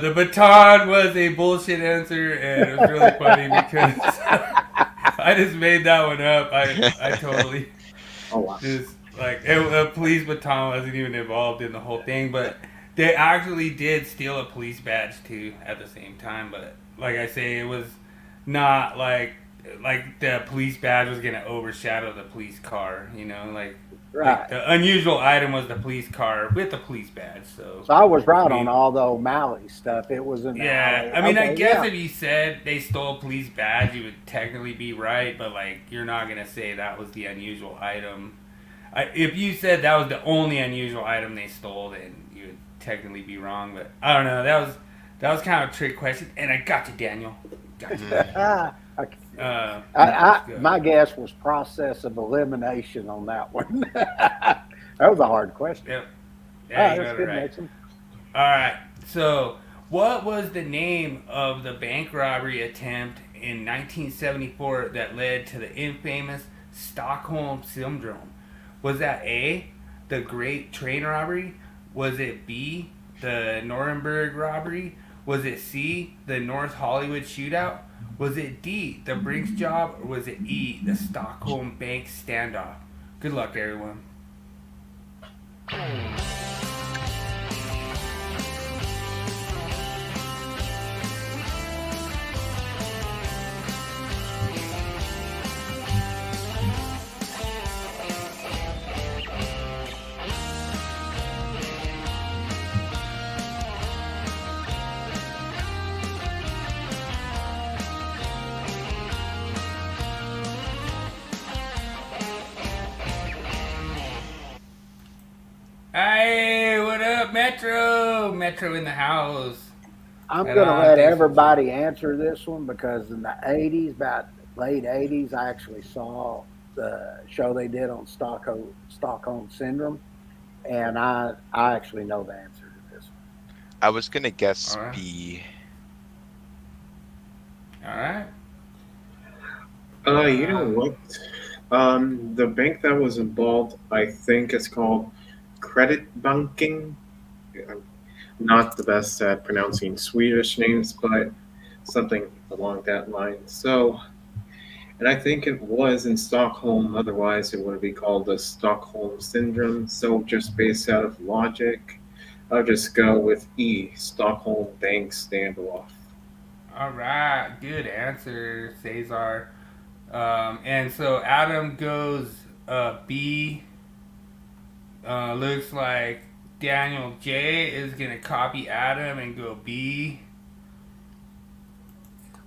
S1: the baton was a bullshit answer, and it was really funny because I just made that one up. I totally just like a police baton wasn't even involved in the whole thing, but they actually did steal a police badge too at the same time. But like I say, it was not like the police badge was gonna overshadow the police car. Like the unusual item was the police car with the police badge. So
S2: I was right on all the O'Malley stuff. It was in the
S1: yeah.
S2: alley.
S1: I mean,
S2: Okay,
S1: I guess
S2: yeah.
S1: if you said they stole a police badge, you would technically be right. But like, you're not gonna say that was the unusual item. If you said that was the only unusual item they stole, then you would technically be wrong. But I don't know. That was kind of a trick question, and I got you, Daniel. Got you.
S2: My guess was process of elimination on that one. That was a hard question.
S1: Yep. Yeah, you
S2: that's
S1: got
S2: good,
S1: it right.
S2: Mason.
S1: All right. So, what was the name of the bank robbery attempt in 1974 that led to the infamous Stockholm Syndrome? Was that A, the Great Train Robbery? Was it B, the Nuremberg Robbery? Was it C, the North Hollywood Shootout? Was it D, the Brinks Job? Or was it E, the Stockholm Bank Standoff? Good luck, everyone. Hey, what up, Metro? Metro in the house.
S2: I'm going to let everybody answer this one because in the 80s, about late 80s, I actually saw the show they did on Stockholm Syndrome, and I actually know the answer to this one.
S6: I was gonna guess B.
S1: All right.
S7: You know what? The bank that was involved, I think it's called Credit Banking. I'm not the best at pronouncing Swedish names, but something along that line. So, and I think it was in Stockholm. Otherwise, it would be called the Stockholm Syndrome. So, just based out of logic, I'll just go with E, Stockholm Bank Standoff.
S1: All right, good answer, Cesar. And so Adam goes B. Looks like Daniel J is gonna copy Adam and go B.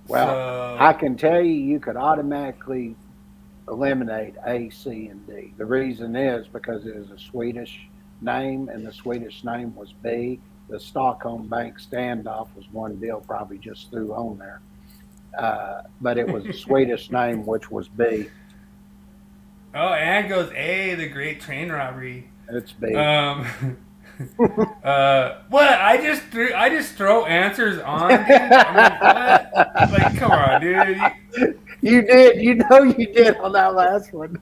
S2: Well,
S1: so,
S2: I can tell you could automatically eliminate A, C, and D. The reason is because it is a Swedish name, and the Swedish name was B. The Stockholm Bank Standoff was one Bill probably just threw on there. But it was a Swedish name, which was B.
S1: Oh, and goes A, the Great Train Robbery.
S2: It's B.
S1: What? I just throw answers on, dude. I mean, what? Like, come on, dude.
S2: You did. You know you did on that last one.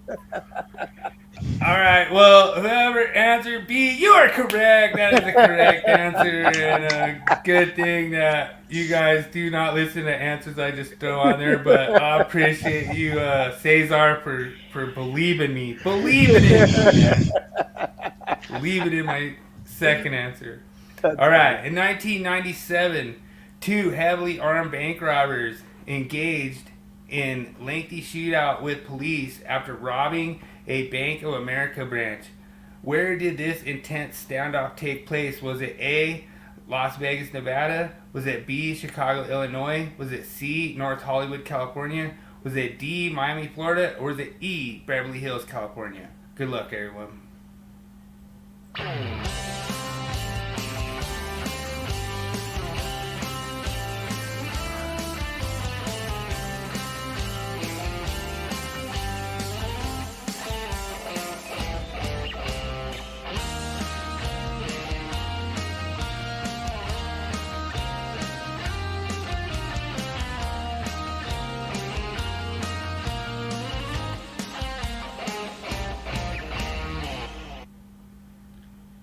S1: All right. Well, whoever answered B, you are correct. That is the correct answer, and a good thing that you guys do not listen to answers I just throw on there. But I appreciate you, Cesar, for believing me. Believing in me. Believing in my second answer. All right. In 1997, 2 heavily armed bank robbers engaged in lengthy shootout with police after robbing a Bank of America branch. Where did this intense standoff take place? Was it A, Las Vegas, Nevada? Was it B, Chicago, Illinois? Was it C, North Hollywood, California? Was it D, Miami, Florida? Or was it E, Beverly Hills, California? Good luck, everyone.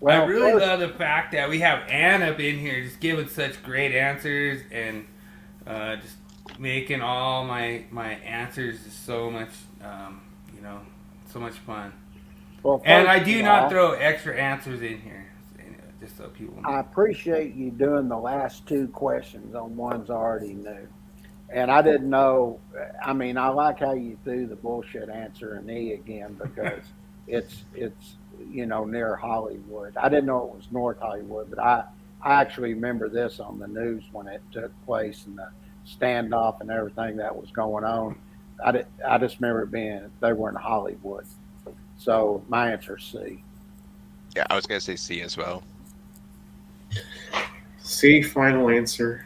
S2: Well,
S1: I really love the fact that we have Ann up in here just giving such great answers and just making all my answers just so much, so much fun.
S2: Well,
S1: and I do not throw extra answers in here, just so people know.
S2: I appreciate you doing the last 2 questions on ones I already knew. And I didn't know, I mean, I like how you threw the bullshit answer in E again because it's near Hollywood. I didn't know it was North Hollywood, but I actually remember this on the news when it took place and the standoff and everything that was going on. I just remember it being, they were in Hollywood. So my answer is C.
S6: Yeah, I was going to say C as well.
S7: C, final answer.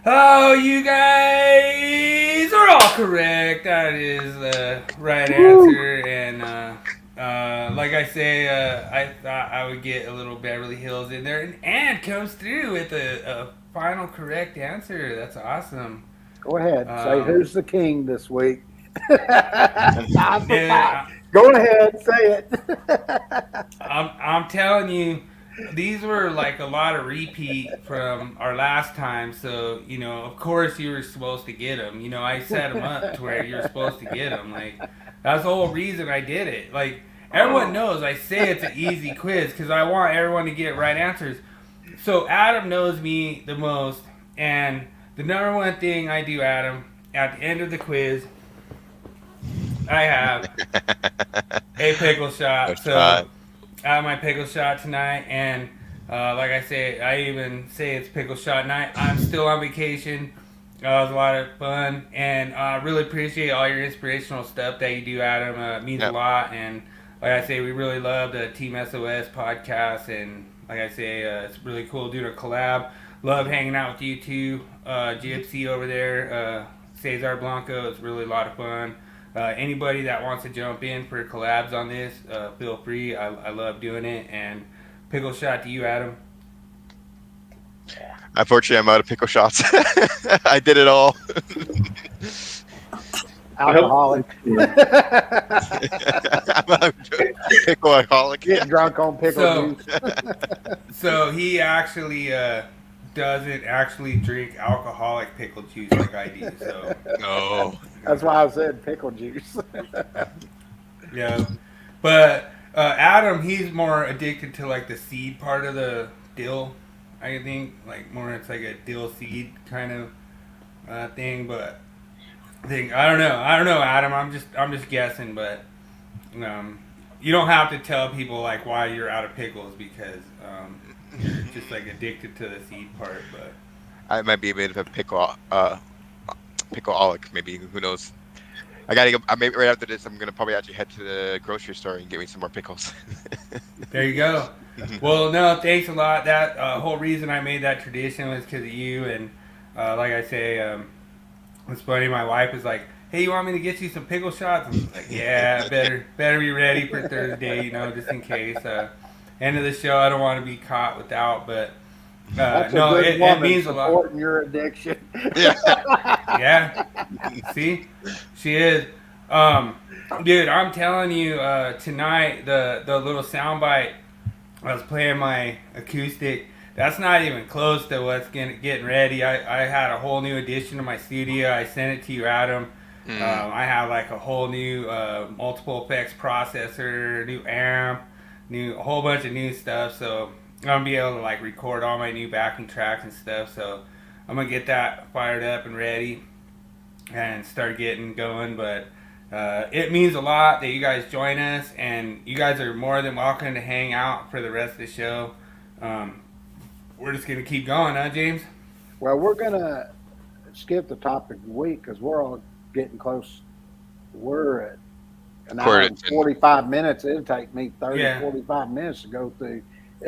S1: Oh, you guys are all correct. That is the right answer. And like I say, I thought I would get a little Beverly Hills in there. And Ann comes through with a final correct answer. That's awesome.
S2: Go ahead. Say who's the king this week. Go ahead. Say it.
S1: I'm telling you, these were like a lot of repeat from our last time. So, of course you were supposed to get them. I set them up to where you're supposed to get them. Like, that's the whole reason I did it. Like, everyone knows I say it's an easy quiz because I want everyone to get right answers. So Adam knows me the most. And the number one thing I do, Adam, at the end of the quiz, I have a pickle shot. So I have my pickle shot tonight, and like I say, I even say it's pickle shot night. I'm still on vacation. It was a lot of fun, and I really appreciate all your inspirational stuff that you do, Adam. It means a lot, and like I say, we really love the Team SOS podcast, and like I say, it's really cool doing a collab. Love hanging out with you two, GFC over there, Cesar Blanco. It's really a lot of fun. Anybody that wants to jump in for collabs on this, feel free. I love doing it. And pickle shot to you, Adam.
S6: Unfortunately, I'm out of pickle shots. I did it all.
S2: Alcoholic.
S6: I'm a pickle alcoholic.
S2: Get drunk on pickle juice.
S1: So he actually doesn't actually drink alcoholic pickle juice like I do. So
S6: No.
S2: That's why I said pickle juice.
S1: Yeah, but Adam, he's more addicted to like the seed part of the dill. I think like more it's like a dill seed kind of thing, but I don't know, Adam. I'm just guessing, but you don't have to tell people like why you're out of pickles because you're just like addicted to the seed part. But
S6: I might be a bit of a pickleaholic, maybe. Who knows? I gotta go. Maybe right after this, I'm gonna probably actually head to the grocery store and get me some more pickles.
S1: there you go. Well, no, thanks a lot. That whole reason I made that tradition was because of you, and like I say, it's funny. My wife is like, "Hey, you want me to get you some pickle shots?" I'm like, "Yeah, better be ready for Thursday, just in case." End of the show, I don't want to be caught without, but no, it means a lot.
S2: Supporting your addiction.
S1: Yeah. See, she is. Dude, I'm telling you, tonight the little soundbite I was playing my acoustic. That's not even close to what's getting ready. I had a whole new addition to my studio. I sent it to you, Adam. I have like a whole new multiple effects processor, new amp, a whole bunch of new stuff. So I'm gonna be able to like record all my new backing tracks and stuff. So I'm gonna get that fired up and ready and start getting going. But it means a lot that you guys join us, and you guys are more than welcome to hang out for the rest of the show. We're just gonna keep going, huh, James?
S2: Well, we're gonna skip the topic of the week because we're all getting close. We're at an hour and 45 minutes. It'll take me 45 minutes to go through.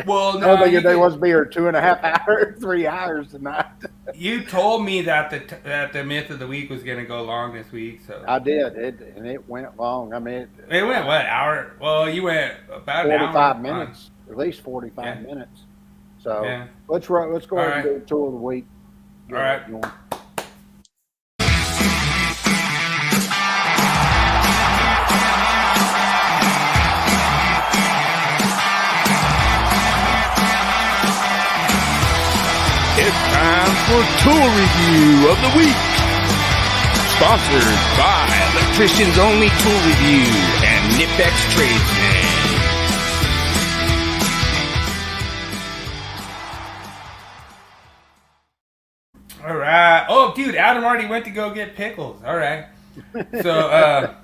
S1: Well,
S2: no, I don't think they was be here 2.5 hours, 3 hours tonight.
S1: You told me that the myth of the week was going to go long this week, so
S2: I did, and it went long. I mean,
S1: it went what hour? Well, you went about
S2: 45 minutes, at least 45 minutes. So let's go ahead and do a tour of the week.
S1: All right.
S3: It's time for Tool Review of the Week. Sponsored by Electricians Only Tool Review and Nipex Tradesman.
S1: All right. Oh, dude, Adam already went to go get pickles. All right. So,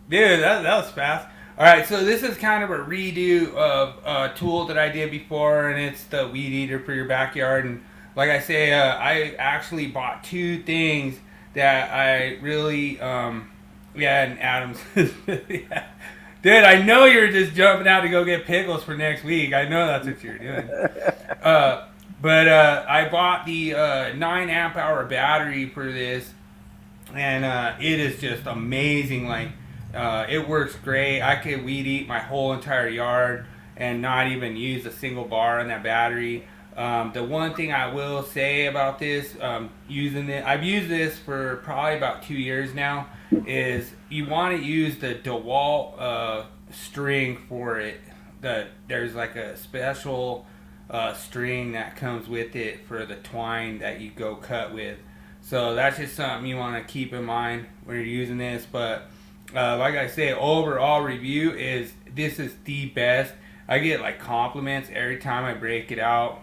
S1: dude, that was fast. All right, so this is kind of a redo of a tool that I did before, and it's the weed eater for your backyard. And like I say, I actually bought two things that I really, and Adam's, yeah. Dude, I know you're just jumping out to go get pickles for next week. I know that's what you're doing. But I bought the 9 amp hour battery for this, and it is just amazing. Like, it works great. I could weed eat my whole entire yard and not even use a single bar on that battery. The one thing I will say about this, using it, I've used this for probably about 2 years now, is you want to use the DeWalt string for it. There's like a special string that comes with it for the twine that you go cut with. So that's just something you want to keep in mind when you're using this. But like I say, overall review is this is the best. I get like compliments every time I break it out.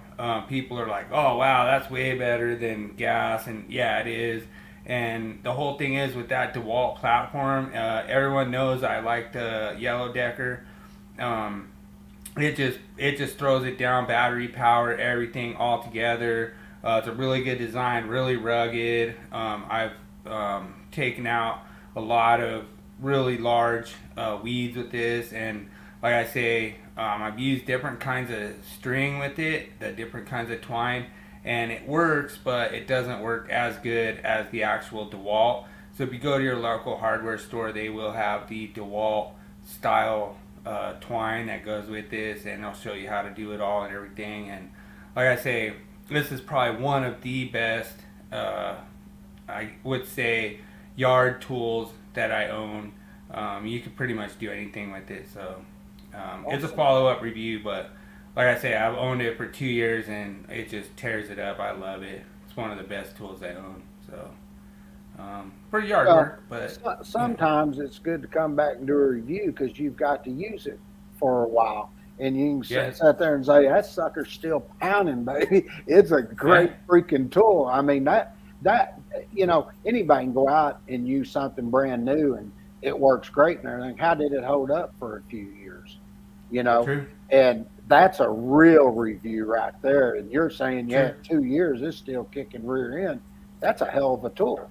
S1: People are like, "Oh wow, that's way better than gas," and yeah, it is. And the whole thing is with that DeWalt platform, everyone knows I like the Yellow Decker. It just throws it down, battery power, everything all together. It's a really good design, really rugged. I've taken out a lot of really large weeds with this, and like I say, I've used different kinds of string with it, the different kinds of twine, and it works, but it doesn't work as good as the actual DeWalt. So if you go to your local hardware store, they will have the DeWalt style twine that goes with this, and they'll show you how to do it all and everything. And like I say, this is probably one of the best, I would say, yard tools that I own. You can pretty much do anything with it. So it's a follow-up review, but like I say, I've owned it for 2 years and it just tears it up. I love it. It's one of the best tools I own. So for yard work, but
S2: sometimes it's good to come back and do a review because you've got to use it for a while. And you can sit there and say, that sucker's still pounding, baby. It's a great freaking tool. I mean, that, anybody can go out and use something brand new and it works great and everything. How did it hold up for a few years?
S1: True.
S2: And that's a real review right there. And you're saying, 2 years, it's still kicking rear end. That's a hell of a tool.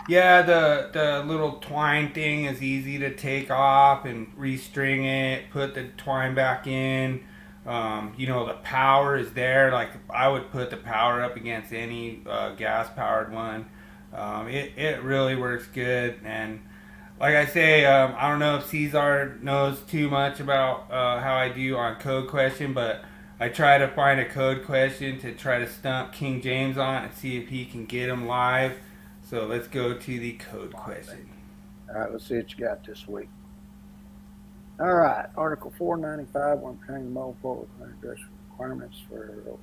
S1: Yeah, the little twine thing is easy to take off and restring it, put the twine back in. The power is there. Like, I would put the power up against any gas-powered one. It really works good. And like I say, I don't know if Cesar knows too much about how I do on Code Question, but I try to find a code question to try to stump King James on and see if he can get him live. So let's go to the code question.
S2: All right, let's see what you got this week. All right, Article 495, one training multiple requirements for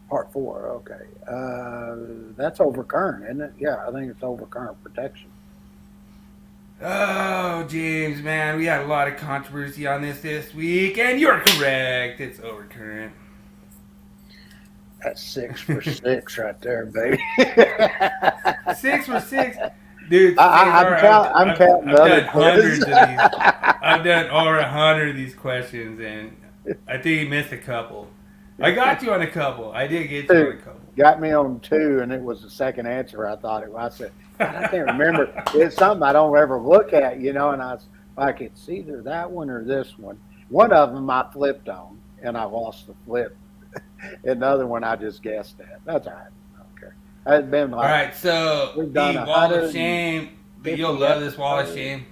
S2: Part 4. Okay, that's over current, isn't it? Yeah, I think it's over current protection.
S1: Oh, James, man, we had a lot of controversy on this week, and you're correct. It's over current.
S2: That's 6 for 6 right there, baby.
S1: 6 for 6, dude.
S2: I'm counting
S1: I've done
S2: hundreds
S1: of these. I've done over 100 of these questions, and I think you missed a couple. I got you on a couple. I did get you on a couple.
S2: Got me on 2, and it was the second answer. I thought it was. I said, I can't remember. It's something I don't ever look at, and I was like, it's either that one or this one. One of them I flipped on, and I lost the flip. And the other one I just guessed at. That's all right. I don't care. It's been like,
S1: all right, so
S2: we've
S1: the
S2: done
S1: Wall of Shame. You'll love this Wall of Shame.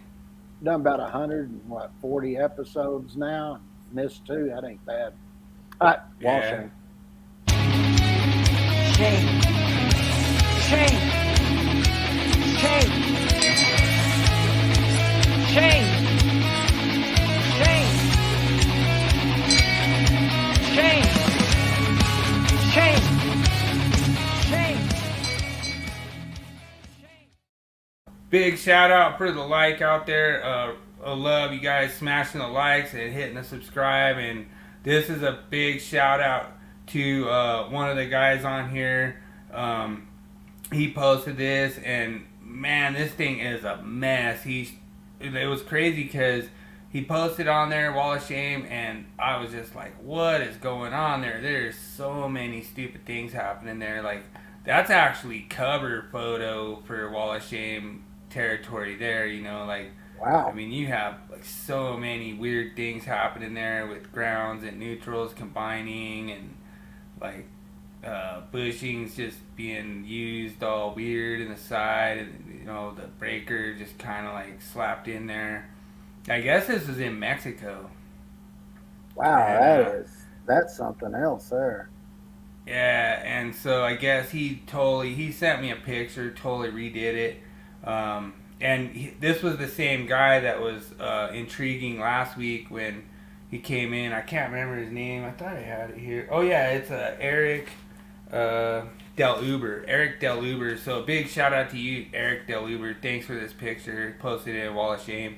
S2: Done about 140 episodes now. Missed 2. That ain't bad. All right, Wall of Shame.
S8: Shame. Shame. Shame. Shame. Shame. Shame. Shame. Shame.
S1: Big shout out for the like out there. I love you guys smashing the likes and hitting the subscribe. And this is a big shout out to one of the guys on here. He posted this, and man, this thing is a mess. It was crazy because he posted on there Wall of Shame, and I was just like, what is going on there? There's so many stupid things happening there. Like, that's actually cover photo for Wall of Shame territory there,
S2: Wow.
S1: I mean, you have like so many weird things happening there with grounds and neutrals combining, and like bushings just being used all weird in the side, and the breaker just kind of like slapped in there. I guess this was in Mexico.
S2: Wow, and, that's something else there.
S1: Yeah, and so I guess he sent me a picture, totally redid it. And this was the same guy that was intriguing last week when he came in. I can't remember his name. I thought I had it here. Oh, yeah, it's Eric Del Uber. Eric Del Uber. So a big shout out to you, Eric Del Uber. Thanks for this picture. Posted it in Wall of Shame.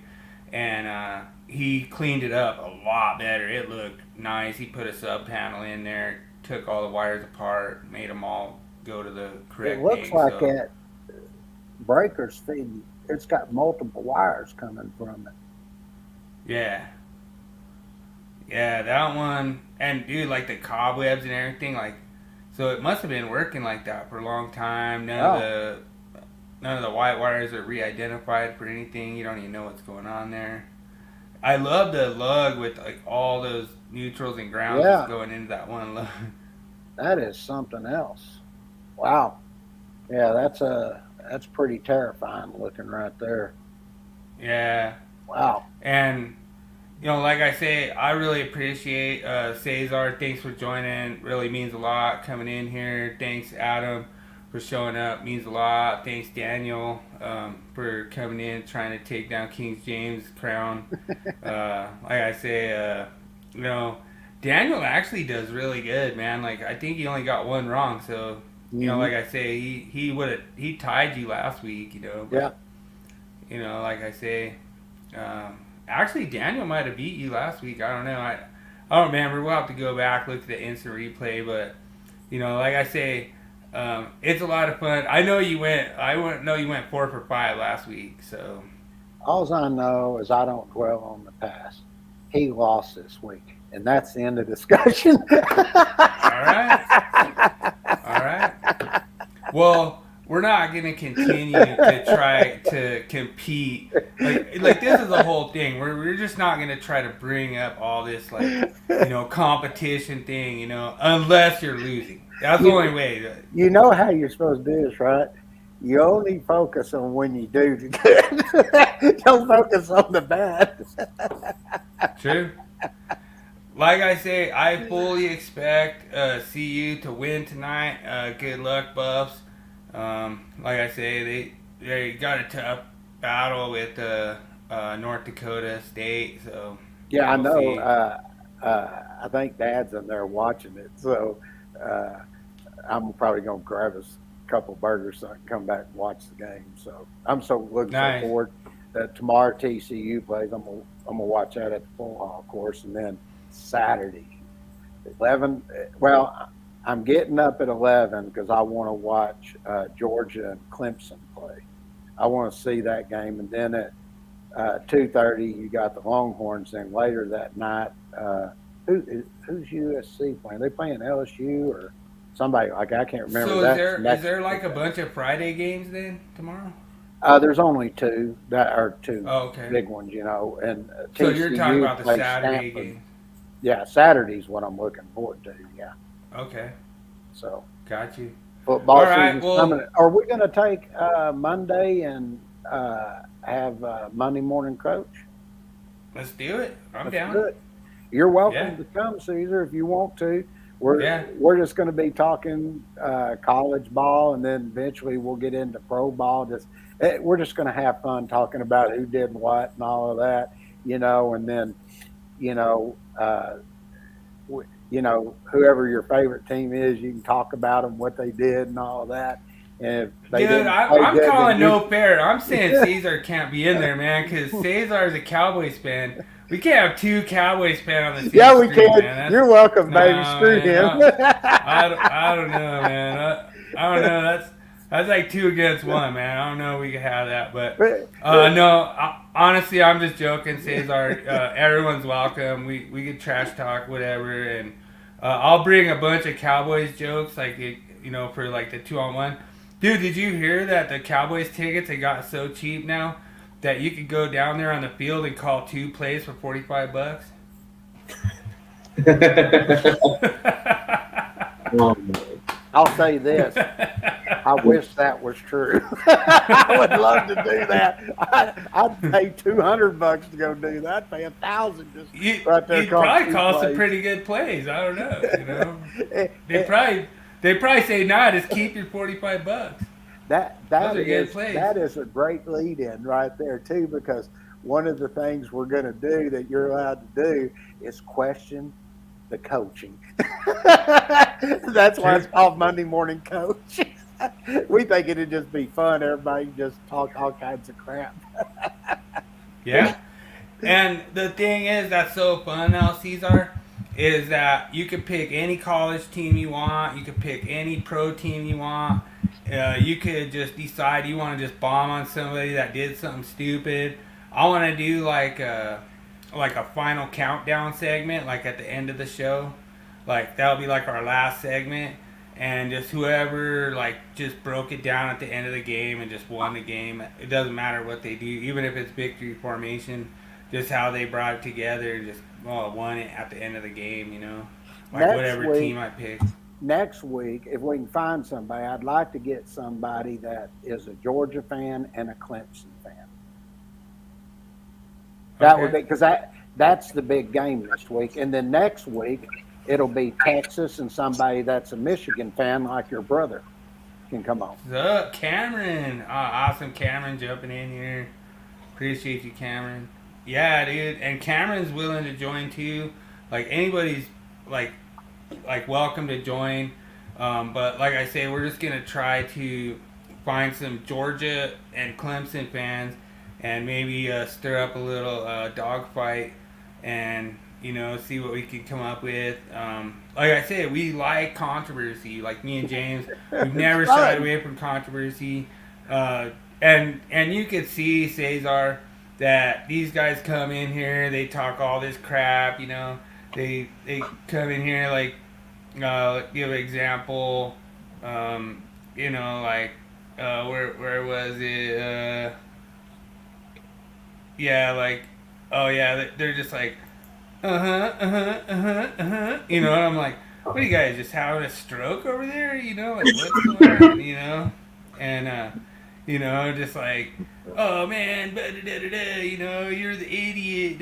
S1: And he cleaned it up a lot better. It looked nice. He put a sub panel in there, took all the wires apart, made them all go to the correct
S2: It looks
S1: thing,
S2: like that breaker's feeding. It's got multiple wires coming from it.
S1: Yeah. Yeah, that one. And, dude, like the cobwebs and everything, like, so it must have been working like that for a long time. None of the white wires are re-identified for anything. You don't even know what's going on there. I love the lug with, like, all those neutrals and grounds going into that one lug.
S2: That is something else. Wow. Yeah, that's pretty terrifying looking right there.
S1: Yeah.
S2: Wow.
S1: And, like I say, I really appreciate Cesar. Thanks for joining. Really means a lot coming in here. Thanks, Adam, for showing up. Means a lot. Thanks, Daniel, for coming in, trying to take down King James' crown. Like I say, Daniel actually does really good, man. Like, I think he only got one wrong, so... like I say, he tied you last week, but, like I say, actually Daniel might have beat you last week. I don't know. I don't remember. We'll have to go back, look at the instant replay. But like I say, it's a lot of fun. I know you went. I wouldn't know you went 4 for 5 last week. So
S2: all I know is I don't dwell on the past. He lost this week, and that's the end of discussion.
S1: All right. Well, we're not going to continue to try to compete. Like this is the whole thing. We're just not going to try to bring up all this competition thing, unless you're losing. That's the only way.
S2: You know how you're supposed to do this, right? You only focus on when you do the good. Don't focus on the bad.
S1: True. Like I say, I fully expect CU to win tonight. Good luck, Buffs. Like I say, they got a tough battle with North Dakota State. So
S2: yeah, I know. I think Dad's in there watching it, so I'm probably gonna grab us a couple burgers so I can come back and watch the game. So I'm so looking forward that tomorrow TCU plays. I'm gonna watch that at the full hall course, and then Saturday 11. Well, I'm getting up at 11 because I want to watch Georgia and Clemson play. I want to see that game, and then at 2:30 you got the Longhorns. Then later that night, who's USC playing? They playing LSU or somebody? Like I can't remember.
S1: So is there like a bunch of Friday games then tomorrow?
S2: There's only two big ones, and
S1: so
S2: TCU
S1: you're talking about the Saturday
S2: Stanford.
S1: game.
S2: Yeah, Saturday's what I'm looking forward to. Yeah.
S1: Okay.
S2: So.
S1: Got you.
S2: Football season's coming. Are we going to take Monday and have Monday morning coach?
S1: Let's do it. I'm down.
S2: Good. You're welcome to come, Caesar, if you want to. We're just going to be talking college ball, and then eventually we'll get into pro ball. We're just going to have fun talking about who did what and all of that, and then, whoever your favorite team is, you can talk about them, what they did and all of that. And
S1: dude, I'm calling no fair. I'm saying Cesar can't be in there, man, because Cesar is a Cowboys fan. We can't have two Cowboys fans on the same
S2: we
S1: screen,
S2: can.
S1: Man.
S2: You're welcome, baby. Screw him.
S1: I don't know, man. I don't know. That's like 2 against 1, man. I don't know if we can have that, but no. Honestly, I'm just joking, Cesar. Everyone's welcome. We could trash talk, whatever, and I'll bring a bunch of Cowboys jokes, like for like the 2-on-1. Dude, did you hear that the Cowboys tickets have got so cheap now that you could go down there on the field and call 2 plays for $45?
S2: I'll say this. I wish that was true. I would love to do that. I'd pay $200 to go do that. I'd pay $1,000 just right there.
S1: You'd probably call some pretty good plays. I don't know. They probably say, nah, just keep your $45.
S2: That is a great lead-in right there too, because one of the things we're going to do that you're allowed to do is question the coaching. That's why it's called Monday Morning Coach. We think it'd just be fun. Everybody just talk all kinds of crap.
S1: Yeah. And the thing is that's so fun now, Cesar, is that you can pick any college team you want. You can pick any pro team you want. You could just decide you want to just bomb on somebody that did something stupid. I want to do like a final countdown segment, like at the end of the show. Like that'll be like our last segment, and just whoever like just broke it down at the end of the game and just won the game. It doesn't matter what they do, even if it's victory formation. Just how they brought it together and just won it at the end of the game. Like whatever team I pick.
S2: Next week, if we can find somebody, I'd like to get somebody that is a Georgia fan and a Clemson fan. That would be, because that's the big game this week. And then next week, it'll be Texas and somebody that's a Michigan fan like your brother can come on.
S1: What's up, Cameron? Awesome, Cameron jumping in here. Appreciate you, Cameron. Yeah, dude. And Cameron's willing to join too. Like anybody's like welcome to join. But like I say, we're just gonna try to find some Georgia and Clemson fans and maybe stir up a little dogfight and, see what we can come up with. Like I said, we like controversy. Like me and James, we've never shied away from controversy. And you could see, Cesar, that these guys come in here, they talk all this crap, They come in here like, give an example, where was it? They're just like, and I'm like, what are you guys just having a stroke over there? Like what's going on? And just like, oh man, you're the idiot,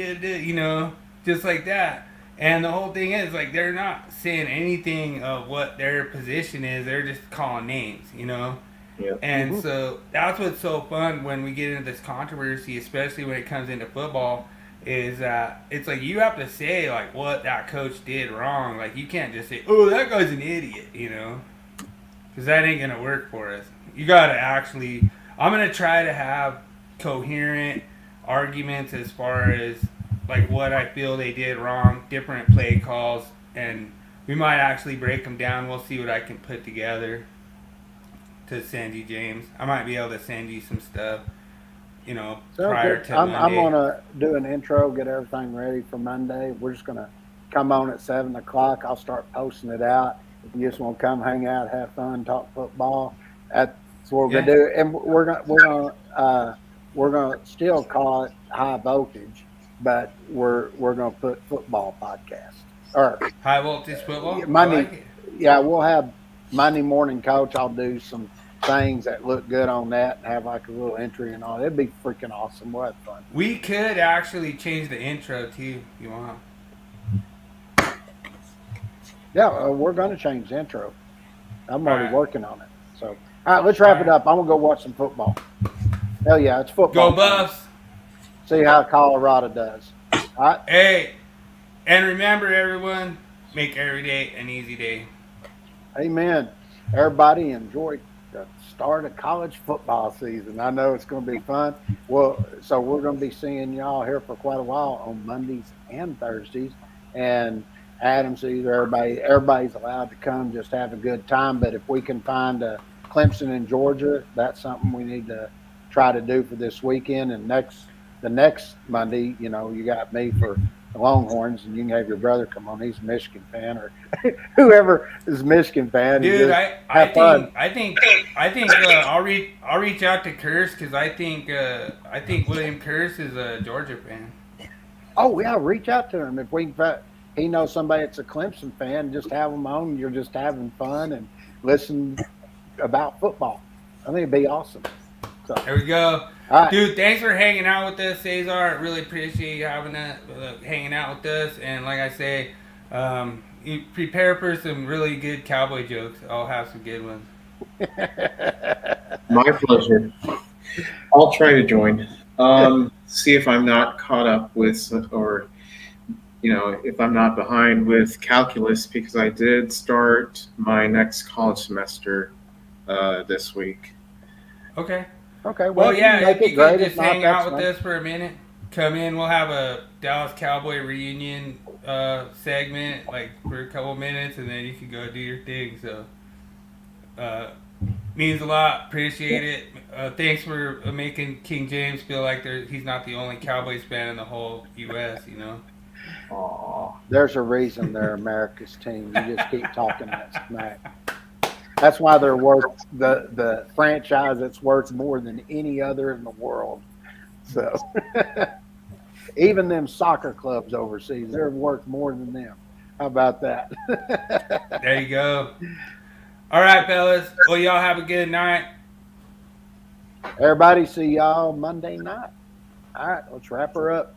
S1: just like that. And the whole thing is, like, they're not saying anything of what their position is. They're just calling names, Yeah. And so that's what's so fun when we get into this controversy, especially when it comes into football, is that it's like you have to say, like, what that coach did wrong. Like, you can't just say, oh, that guy's an idiot, Because that ain't going to work for us. You got to actually, I'm going to try to have coherent arguments as far as, like, what I feel they did wrong, different play calls, and we might actually break them down. We'll see what I can put together to send you, James. I might be able to send you some stuff, prior to Monday.
S2: I'm going to do an intro, get everything ready for Monday. We're just going to come on at 7 o'clock. I'll start posting it out. If you just want to come hang out, have fun, talk football, that's what we're going to do. And we're going to still call it high voltage, but we're going to put football podcast or
S1: high voltage football.
S2: Monday, yeah, we'll have Monday morning coach. I'll do some things that look good on that and have like a little entry and all. It'd be freaking awesome. We'll have fun.
S1: We could actually change the intro too, if you want.
S2: Yeah, we're going to change the intro. I'm already working on it. So, all right, let's wrap it up. I'm going to go watch some football. Hell yeah, it's football.
S1: Go Buffs.
S2: See how Colorado does. All right.
S1: Hey, and remember, everyone, make every day an easy day.
S2: Amen. Everybody enjoy the start of college football season. I know it's going to be fun. Well, so we're going to be seeing y'all here for quite a while on Mondays and Thursdays. And Adam sees everybody's allowed to come, just have a good time. But if we can find a Clemson in Georgia, that's something we need to try to do for this weekend. And the next Monday, you got me for the Longhorns, and you can have your brother come on. He's a Michigan fan, or whoever is a Michigan fan.
S1: Dude, I think I'll reach out to Curse because I think William Curse is a Georgia fan.
S2: Oh yeah, reach out to him if we can. He knows somebody that's a Clemson fan. Just have them on. You're just having fun and listen about football. I think it'd be awesome. So
S1: there we go.
S2: Right.
S1: Dude, thanks for hanging out with us, Cesar. I really appreciate you hanging out with us. And like I say, you prepare for some really good cowboy jokes. I'll have some good ones.
S7: My pleasure. I'll try to join. See if I'm not caught up with, or if I'm not behind with calculus, because I did start my next college semester this week.
S1: Okay.
S2: Okay.
S1: Well, yeah, if you could just hang out with us for a minute. Come in. We'll have a Dallas Cowboy reunion segment, like for a couple minutes, and then you can go do your thing. So, means a lot. Appreciate it. Thanks for making King James feel like he's not the only Cowboys fan in the whole U.S.,
S2: Aw, there's a reason they're America's team. You just keep talking that smack. That's why they're worth the franchise that's worth more than any other in the world. So even them soccer clubs overseas, they're worth more than them. How about that?
S1: There you go. All right, fellas. Well, y'all have a good night.
S2: Everybody, see y'all Monday night. All right, let's wrap her up.